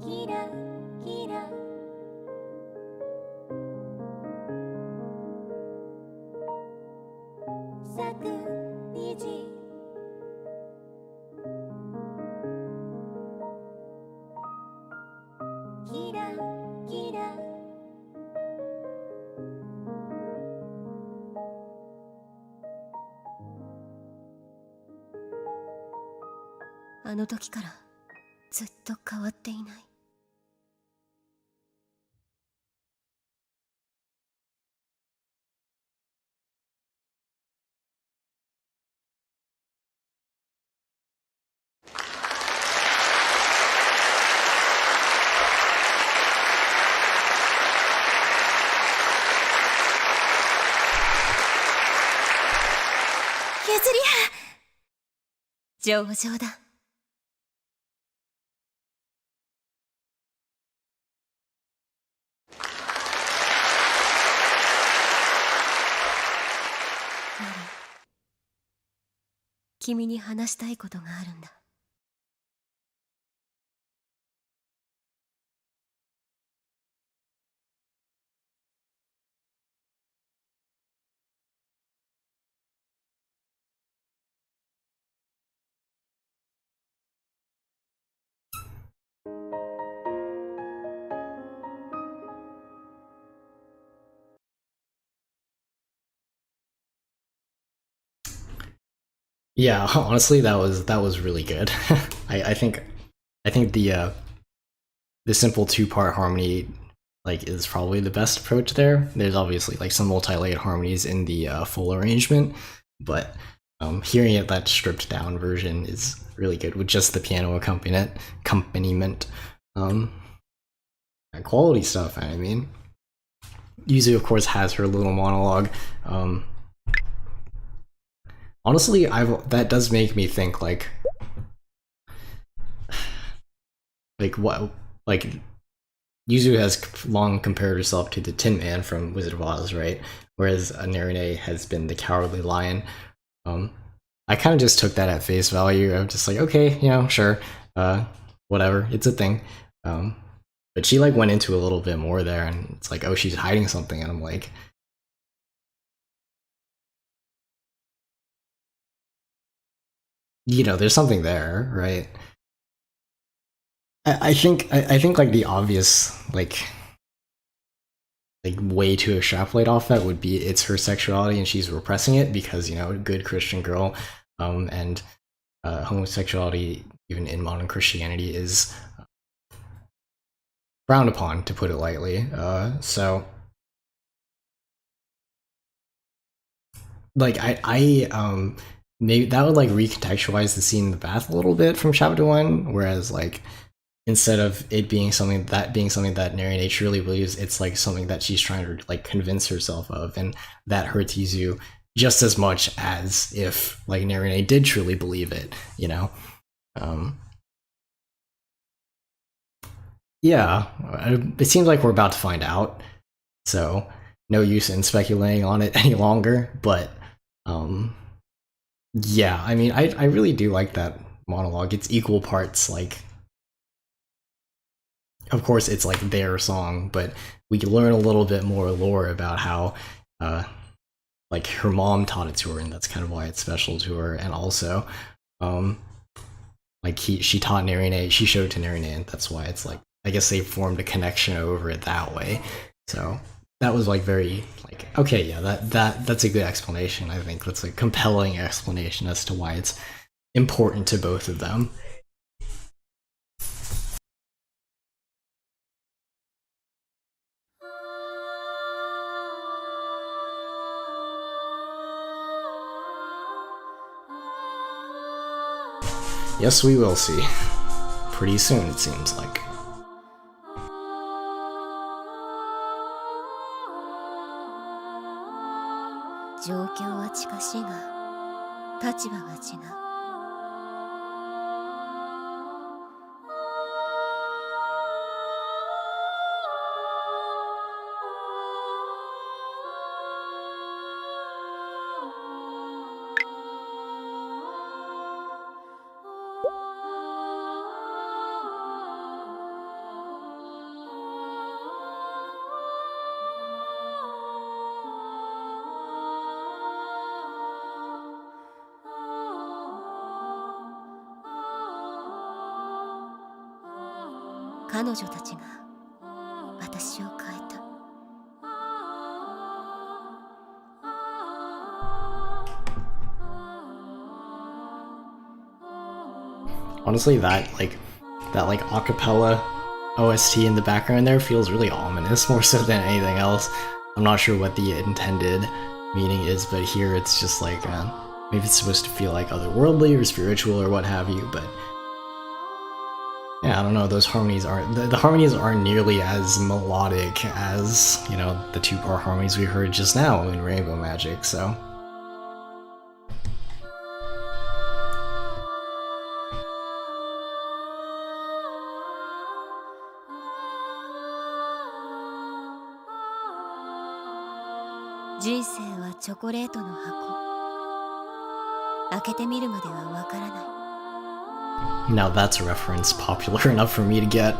D: キラキラ咲く虹キラキラ
C: あの時からずっと変わっていない。上々だ。マリン、君に話したいことがあるんだ。
A: Yeah, honestly, that was really good. I think the simple two-part harmony like is probably the best approach there. There's obviously like some multi-layered harmonies in the full arrangement, but hearing it that stripped down version is really good with just the piano accompaniment. Quality stuff. I mean, Yuzu of course has her little monologue. Honestly, that does make me think like what Yuzu has long compared herself to the Tin Man from Wizard of Oz, right? Whereas Narune has been the Cowardly Lion. I kind of just took that at face value. I'm just like, okay, you know, sure, whatever, it's a thing. But she like went into a little bit more there, and it's like, oh, she's hiding something, and I'm like, you know, there's something there, right? I think like the obvious like way to extrapolate off that would be it's her sexuality and she's repressing it because, you know, a good Christian girl, and homosexuality even in modern Christianity is frowned upon, to put it lightly. So like I maybe that would like recontextualize the scene in the bath a little bit from chapter 1, whereas like instead of it being something that Narune truly believes, it's like something that she's trying to like convince herself of, and that hurts Yuzu just as much as if like Narune did truly believe it, you know? Yeah, it seems like we're about to find out, so no use in speculating on it any longer, but yeah, I mean, I really do like that monologue. It's equal parts like, of course it's like their song, but we can learn a little bit more lore about how like her mom taught it to her, and that's kind of why it's special to her. And also like she taught Narune, she showed it to Narune, and that's why it's like, I guess they formed a connection over it that way. So that was like very like, okay, yeah, that's a good explanation. I think that's a compelling explanation as to why it's important to both of them. Yes, we will see. Pretty soon, it seems like. Honestly, that acapella OST in the background there feels really ominous, more so than anything else. I'm not sure what the intended meaning is, but here it's just like, maybe it's supposed to feel like otherworldly or spiritual or what have you, but yeah, I don't know, those harmonies aren't, the harmonies aren't nearly as melodic as, you know, the two-part harmonies we heard just now in Rainbow Magic, so.
C: 人生はチョコレートの箱。開けてみるまではわからない。
A: Now that's a reference popular enough for me to get.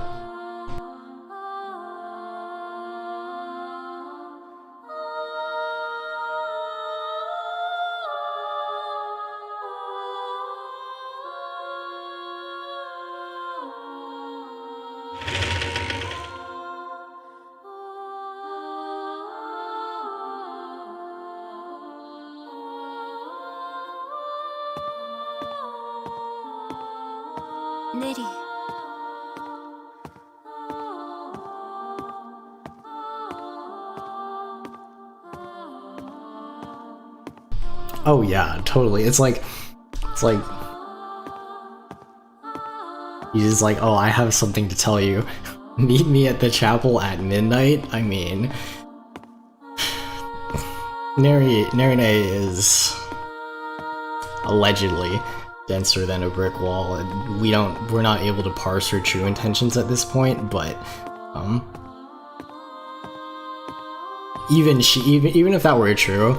C: ネリー、
A: Oh yeah, totally. It's like he's like, oh, I have something to tell you. Meet me at the chapel at midnight. I mean, Narine is allegedly denser than a brick wall, and we're not able to parse her true intentions at this point, but even if that were true,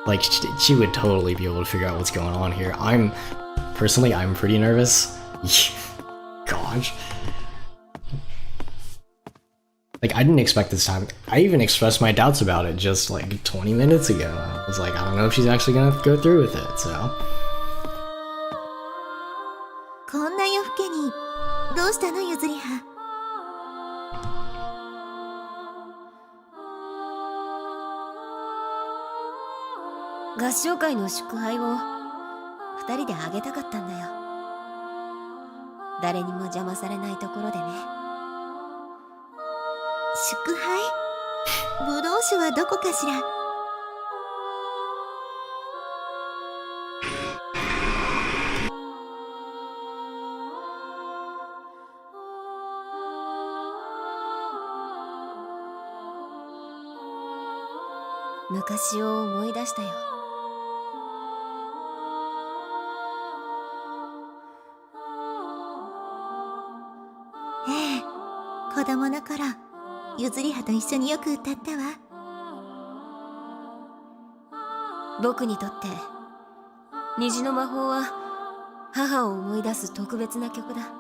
A: like she would totally be able to figure out what's going on here. I'm pretty nervous. Gosh. Like, I didn't expect this time. I even expressed my doubts about it just like 20 minutes ago. I was like, I don't know if she's actually gonna go through with it, so.
B: こんな夜更けにどうしたのゆずりは。
C: 合唱会の祝杯を二人であげたかったんだよ。誰にも邪魔されないところでね。
B: 祝杯？ぶどう酒はどこかしら。
C: 昔を思い出したよ。
B: ええ、子供の頃ゆずりはと一緒によく歌ったわ。
C: 僕にとって虹の魔法は母を思い出す特別な曲だ。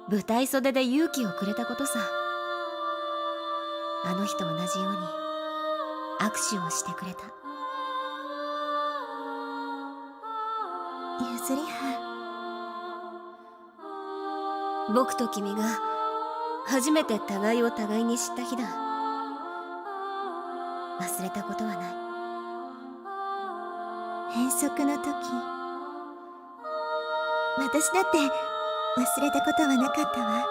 C: 舞台袖で勇気をくれたことさ。あの日と同じように握手をしてくれた。
B: ゆずりは。
C: 僕と君が初めて互いを互いに知った日だ。忘れたことはない。
B: 遠足の時、私だって忘れたことはなかったわ。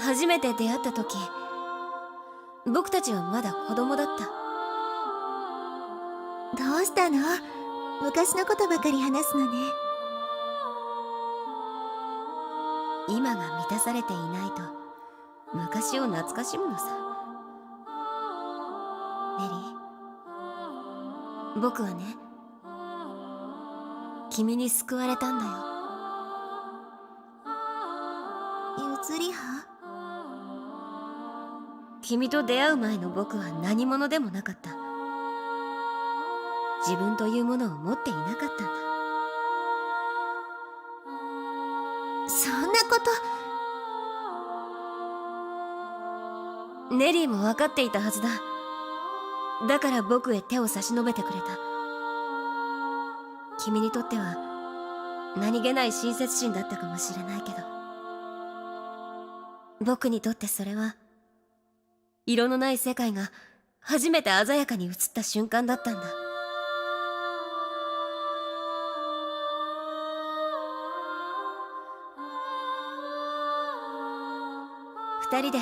C: 初めて出会った時、僕たちはまだ子供だった。
B: どうしたの？昔のことばかり話すのね。
C: 今が満たされていないと昔を懐かしむのさ。ネリー、僕はね、君に救われたんだよ。
B: ゆずりは？
C: 君と出会う前の僕は何者でもなかった。自分というものを持っていなかったんだ。
B: そんなこと。
C: ネリーも分かっていたはずだ。だから僕へ手を差し伸べてくれた。君にとっては何気ない親切心だったかもしれないけど、僕にとってそれは色のない世界が初めて鮮やかに映った瞬間だったんだ。二人で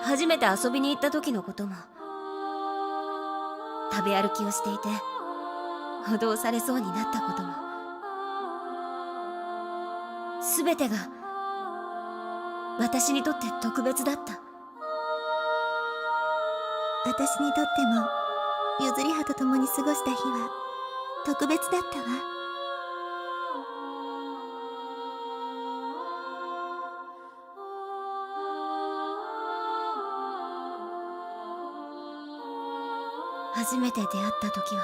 C: 初めて遊びに行った時のことも、食べ歩きをしていて脅されそうになったことも、全てが私にとって特別だった。
B: 私にとってもゆずりはと共に過ごした日は特別だったわ。
C: 初めて出会った時は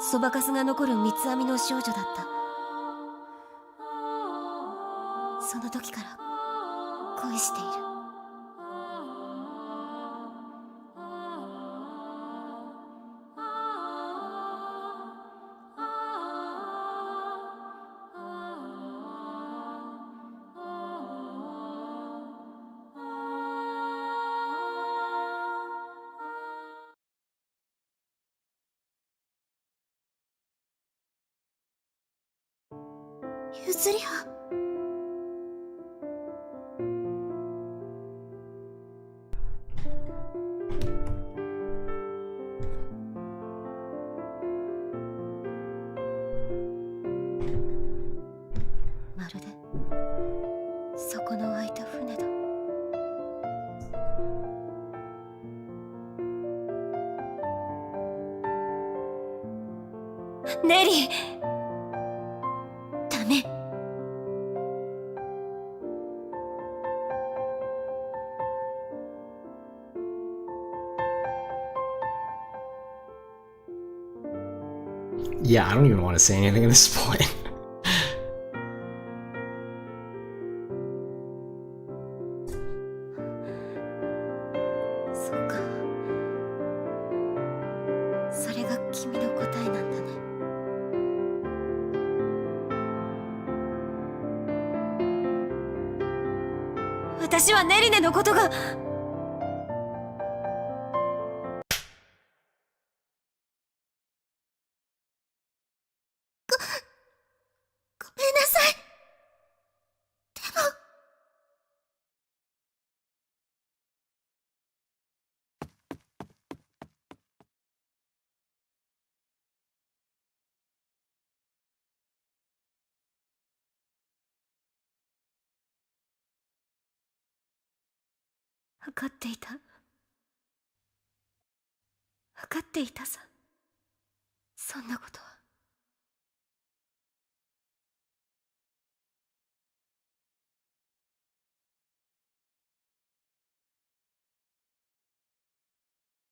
C: そばかすが残る三つ編みの少女だった。その時から恋している。
B: ゆずりは。
C: まるで底の開いた船だ。ネリー、ダメ。
A: Yeah, I don't even want to say anything at this point.
C: そうか。それが君の答えなんだね。私はネリネのことが。
B: ごめんなさい。でも
C: 分かっていた。分かっていたさ。そんなことは。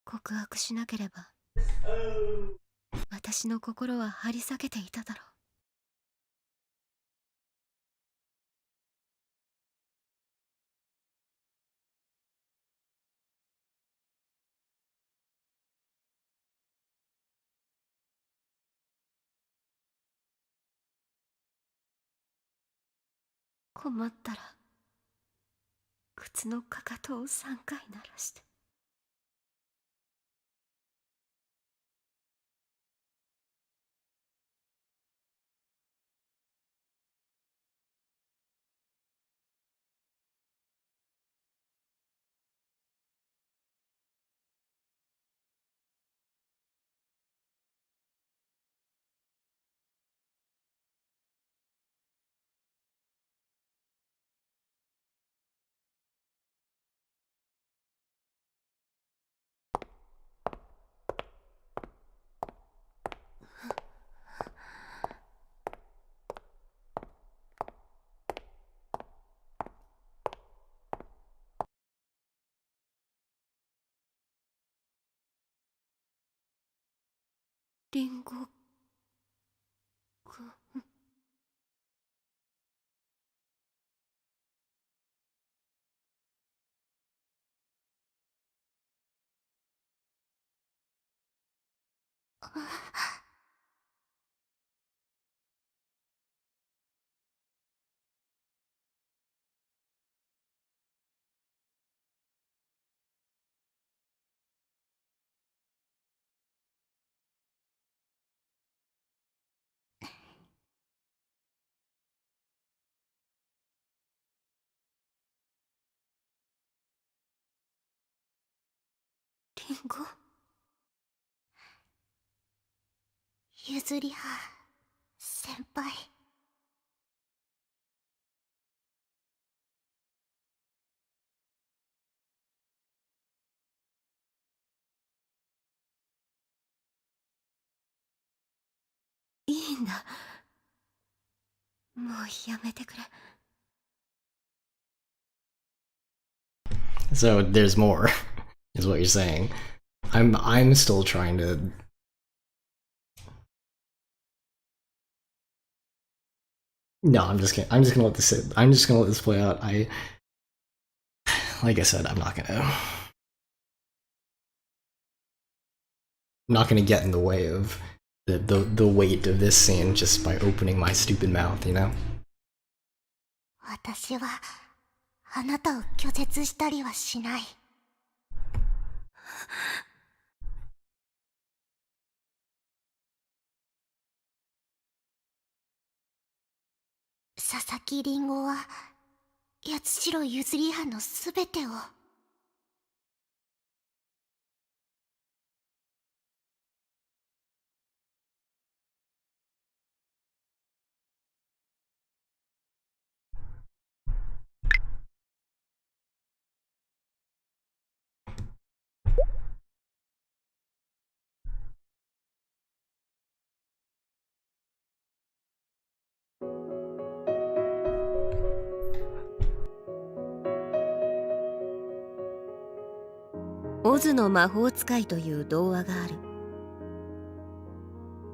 C: 告白しなければ私の心は張り裂けていただろう。困ったら靴のかかとを3回鳴らして。リンゴくん。語。
B: ゆずりは先輩。
C: いいんだ。もうやめてくれ。
A: So there's more, is what you're saying. I'm still trying to. No, I'm just kidding. I'm just gonna let this sit. I'm just gonna let this play out. Like I said, I'm not gonna get in the way of the weight of this scene just by opening my stupid mouth, you know?
B: 私はあなたを拒絶したりはしない。佐々木りんごは八代ゆずりはのすべてを。
C: オズの魔法使いという童話がある。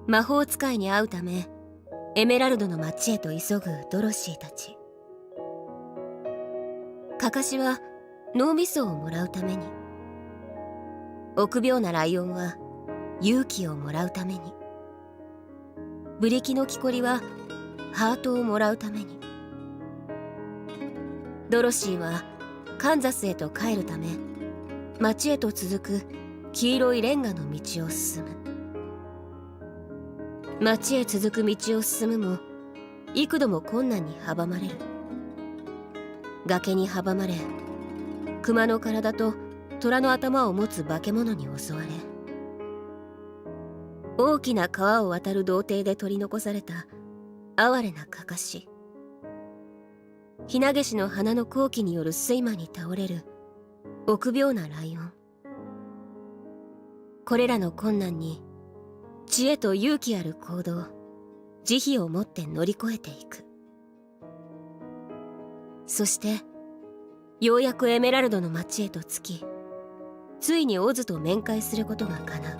C: 魔法使いに会うためエメラルドの町へと急ぐドロシーたち。カカシは脳みそをもらうために、臆病なライオンは勇気をもらうために、ブリキの木こりはハートをもらうために、ドロシーはカンザスへと帰るため町へと続く黄色いレンガの道を進む。町へ続く道を進むも幾度も困難に阻まれる。崖に阻まれ、熊の体と虎の頭を持つ化け物に襲われ、大きな川を渡る童貞で取り残された哀れなカカシ、ヒナゲシの花の好奇による睡魔に倒れる臆病なライオン。これらの困難に知恵と勇気ある行動、慈悲をもって乗り越えていく。そしてようやくエメラルドの町へと着き、ついにオズと面会することが叶う。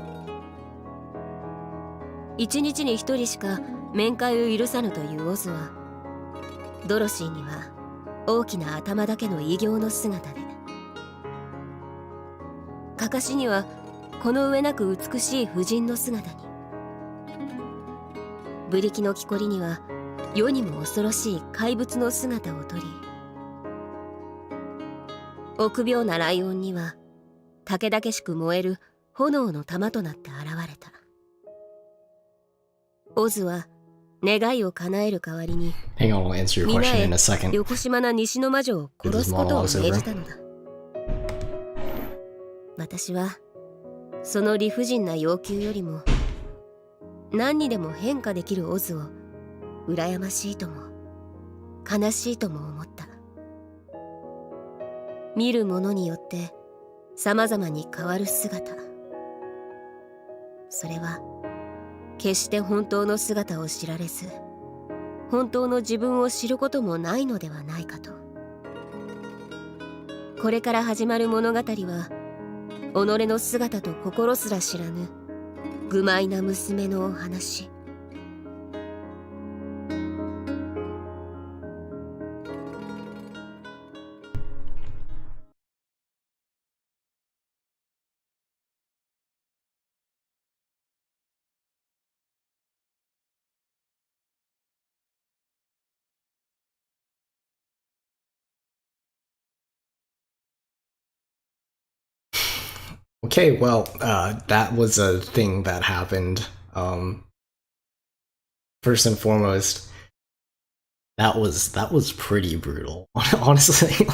C: 一日に一人しか面会を許さぬというオズは、ドロシーには大きな頭だけの異形の姿で、カカシにはこの上なく美しい婦人の姿に、ブリキの木こりには世にも恐ろしい怪物の姿をとり、臆病なライオンには猛々しく燃える炎の玉となって現れた。オズは願いを叶える代わりに、
A: Hang on, I'll answer your
C: 皆
A: question
C: へ
A: in a second.
C: 横島な西の魔女を殺すことを命じたのだ。私はその理不尽な要求よりも、何にでも変化できるオズを羨ましいとも悲しいとも思った。見るものによって様々に変わる姿、それは決して本当の姿を知られず、本当の自分を知ることもないのではないかと。これから始まる物語は、己の姿と心すら知らぬ愚昧な娘のお話。
A: Okay, well, that was a thing that happened. First and foremost, that was pretty brutal, honestly.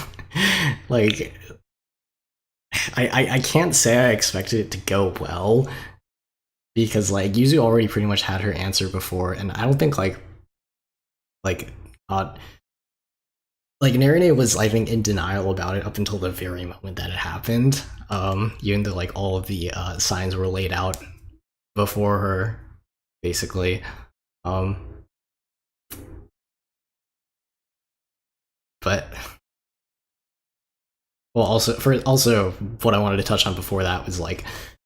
A: Like, I can't say I expected it to go well, because like Yuzu already pretty much had her answer before, and I don't think like Narine was, I think, in denial about it up until the very moment that it happened. Even though like all of the signs were laid out before her, basically. But well, also what I wanted to touch on before that was like,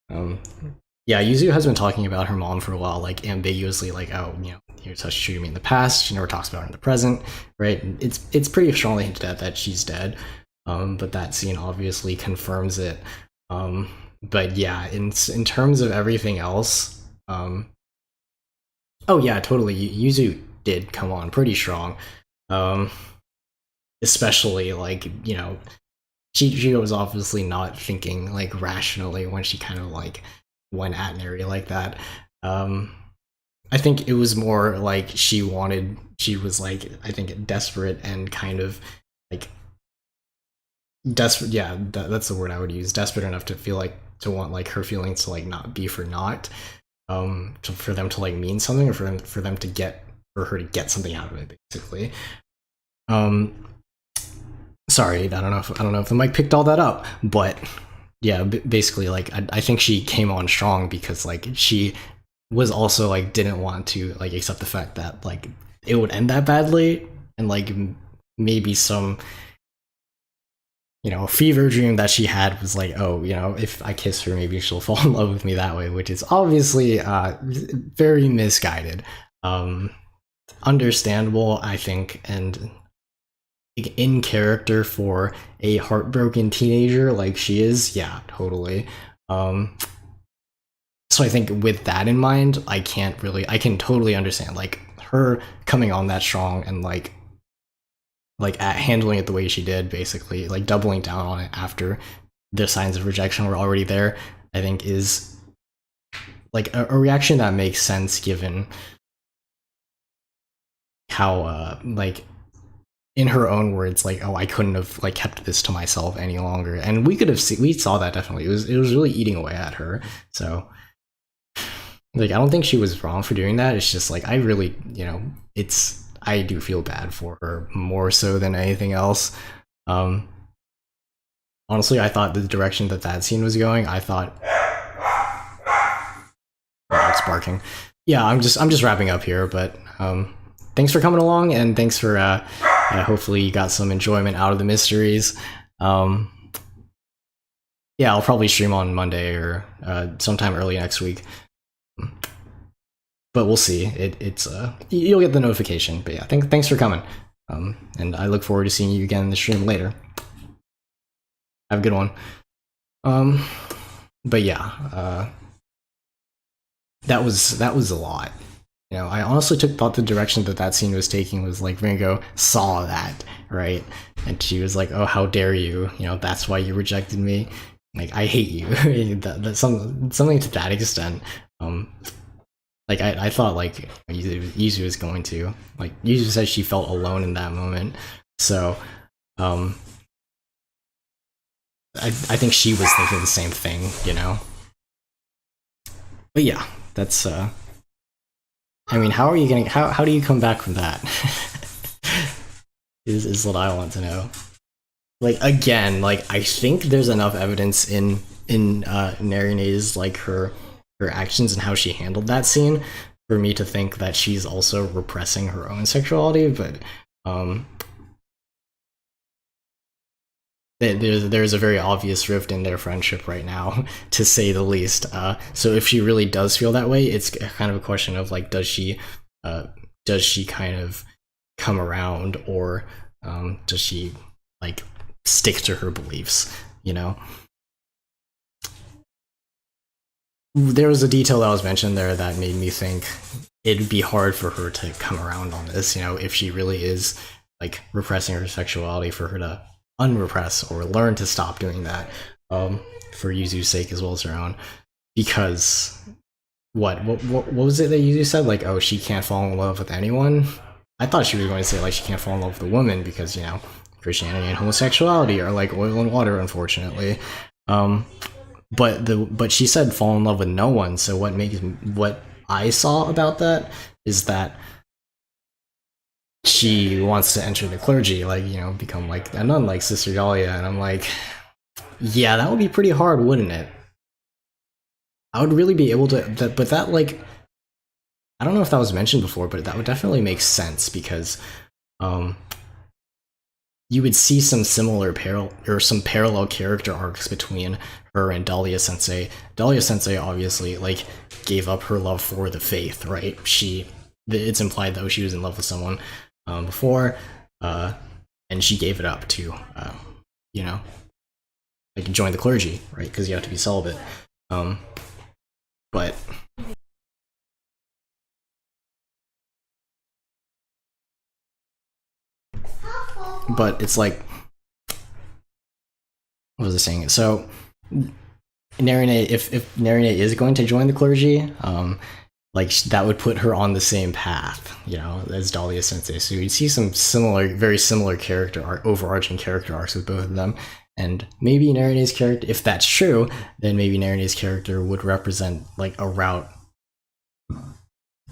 A: yeah, Yuzu has been talking about her mom for a while, like ambiguously, like, oh, here's how she treated me in the past. She never talks about her in the present, right? And it's pretty strongly hinted at that she's dead, but that scene obviously confirms it. But yeah, in terms of everything else, oh yeah, totally. Yuzu did come on pretty strong, especially like she was obviously not thinking like rationally when she kind of like went at Neri like that. I think it was more like she was like, I think, desperate and kind of like desperate. Yeah, that's the word I would use. Desperate enough to want like her feelings to like not be for naught, for them to like mean something, or for her to get something out of it, basically. Sorry, I don't know if the mic picked all that up, but yeah, basically, like I think she came on strong because like she was also like didn't want to like accept the fact that like it would end that badly, and like maybe some fever dream that she had was like, oh, if I kiss her, maybe she'll fall in love with me that way, which is obviously very misguided. Understandable, I think, and in character for a heartbroken teenager like she is. Yeah, totally. So I think with that in mind, I can totally understand like her coming on that strong and like at handling it the way she did, basically like doubling down on it after the signs of rejection were already there. I think is like a reaction that makes sense given how like in her own words, like, oh, I couldn't have like kept this to myself any longer, and we saw that definitely. It was really eating away at her. So like I don't think she was wrong for doing that. It's just like I really, I do feel bad for her more so than anything else. Honestly, I thought the direction that scene was going, I thought it's barking. Yeah, I'm just wrapping up here, but thanks for coming along, and thanks for hopefully you got some enjoyment out of the mysteries. Yeah, I'll probably stream on Monday or sometime early next week. But we'll see. It's you'll get the notification. But yeah, thanks for coming. And I look forward to seeing you again in the stream later. Have a good one. But yeah, that was a lot. I honestly thought the direction that scene was taking was like Ringo saw that, right? And she was like, oh, how dare you? That's why you rejected me. Like, I hate you. That's something to that extent. Like I thought like Yuzu was going to, like, Yuzu said she felt alone in that moment. So I think she was thinking the same thing, But yeah, that's I mean, how do you come back from that? is what I want to know. Like, again, like I think there's enough evidence in Narine's like her actions and how she handled that scene for me to think that she's also repressing her own sexuality, but there's a very obvious rift in their friendship right now, to say the least. So if she really does feel that way, it's kind of a question of like, does she kind of come around, or does she like stick to her beliefs? There was a detail that was mentioned there that made me think it'd be hard for her to come around on this, if she really is like repressing her sexuality, for her to unrepress or learn to stop doing that, for Yuzu's sake as well as her own. Because what was it that Yuzu said? Like, oh, she can't fall in love with anyone? I thought she was going to say like she can't fall in love with a woman because Christianity and homosexuality are like oil and water, unfortunately. But she said fall in love with no one. So what I saw about that is that she wants to enter the clergy, like, you know, become like a nun like Sister Dahlia. And I'm like, yeah, that would be pretty hard, wouldn't it? I would really be able to, but that, like, I don't know if that was mentioned before, but that would definitely make sense because you would see some similar parallel character arcs between her and Dahlia Sensei. Dahlia Sensei obviously, like, gave up her love for the faith, right? It's implied that she was in love with someone before, and she gave it up to, you know, like, join the clergy, right? Because you have to be celibate. But it's like, what was I saying? So Narine, if Narine is going to join the clergy, like, that would put her on the same path, you know, as Dahlia Sensei. So you'd see some very similar overarching character arcs with both of them. And maybe Narine's character, if that's true, then maybe Narine's character would represent, like, a route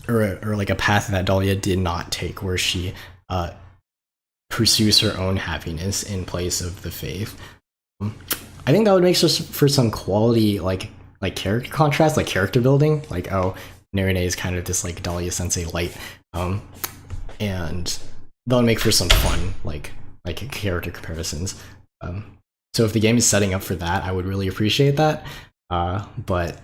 A: or like a path that Dahlia did not take, where she pursues her own happiness in place of the faith. I think that would make for some quality, like character contrast, like character building. Like, oh, Narine is kind of this, like, Dahlia Sensei light, and that would make for some fun, like character comparisons. So if the game is setting up for that, I would really appreciate that. But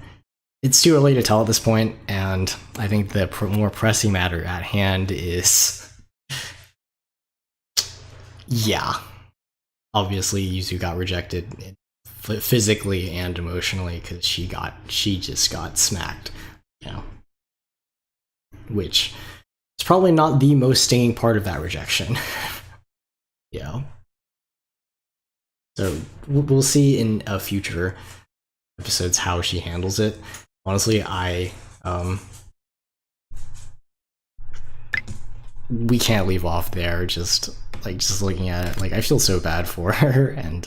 A: it's too early to tell at this point, and I think the more pressing matter at hand is, yeah, obviously Yuzu got rejected physically and emotionally because she just got smacked, you know, which is probably not the most stinging part of that rejection. You know, so we'll see in future episodes how she handles it. Honestly, we can't leave off there. Just looking at it, like, I feel so bad for her, and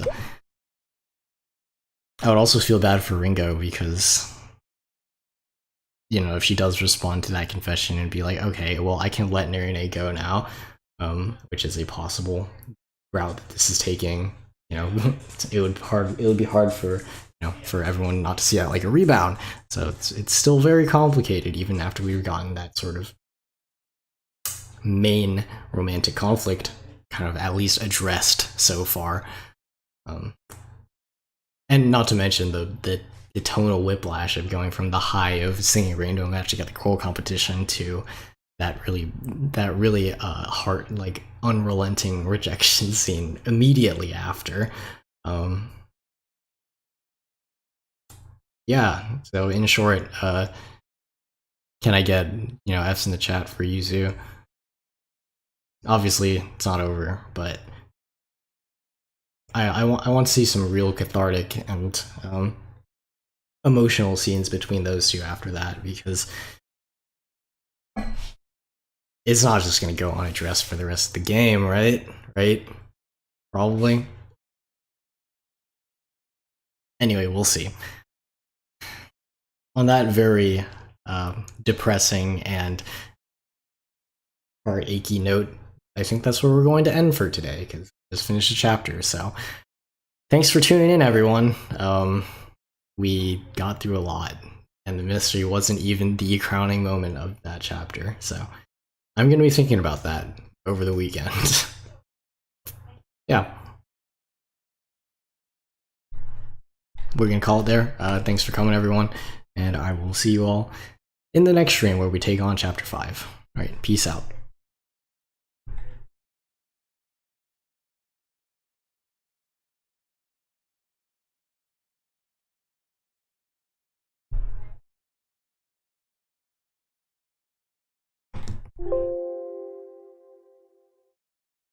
A: I would also feel bad for Ringo because, you know, if she does respond to that confession and be like, okay, well, I can let Narine go now, which is a possible route that this is taking, you know, it would be hard for, you know, for everyone not to see that like a rebound. So it's still very complicated even after we've gotten that sort of main romantic conflict kind of at least addressed so far. And not to mention the tonal whiplash of going from the high of singing Rainbow Match to get the choral competition to that really heart, like, unrelenting rejection scene immediately after. Yeah, so in short, can I get, you know, F's in the chat for Yuzu? Obviously it's not over, but I want to see some real cathartic and emotional scenes between those two after that, because it's not just going to go unaddressed for the rest of the game, right? Probably. Anyway, we'll see. On that very depressing and heart-achy note, I think that's where we're going to end for today, because we just finished the chapter. So thanks for tuning in, everyone. We got through a lot, and the mystery wasn't even the crowning moment of that chapter. So I'm going to be thinking about that over the weekend. Yeah. We're going to call it there. Thanks for coming, everyone, and I will see you all in the next stream where we take on Chapter 5. All right, peace out.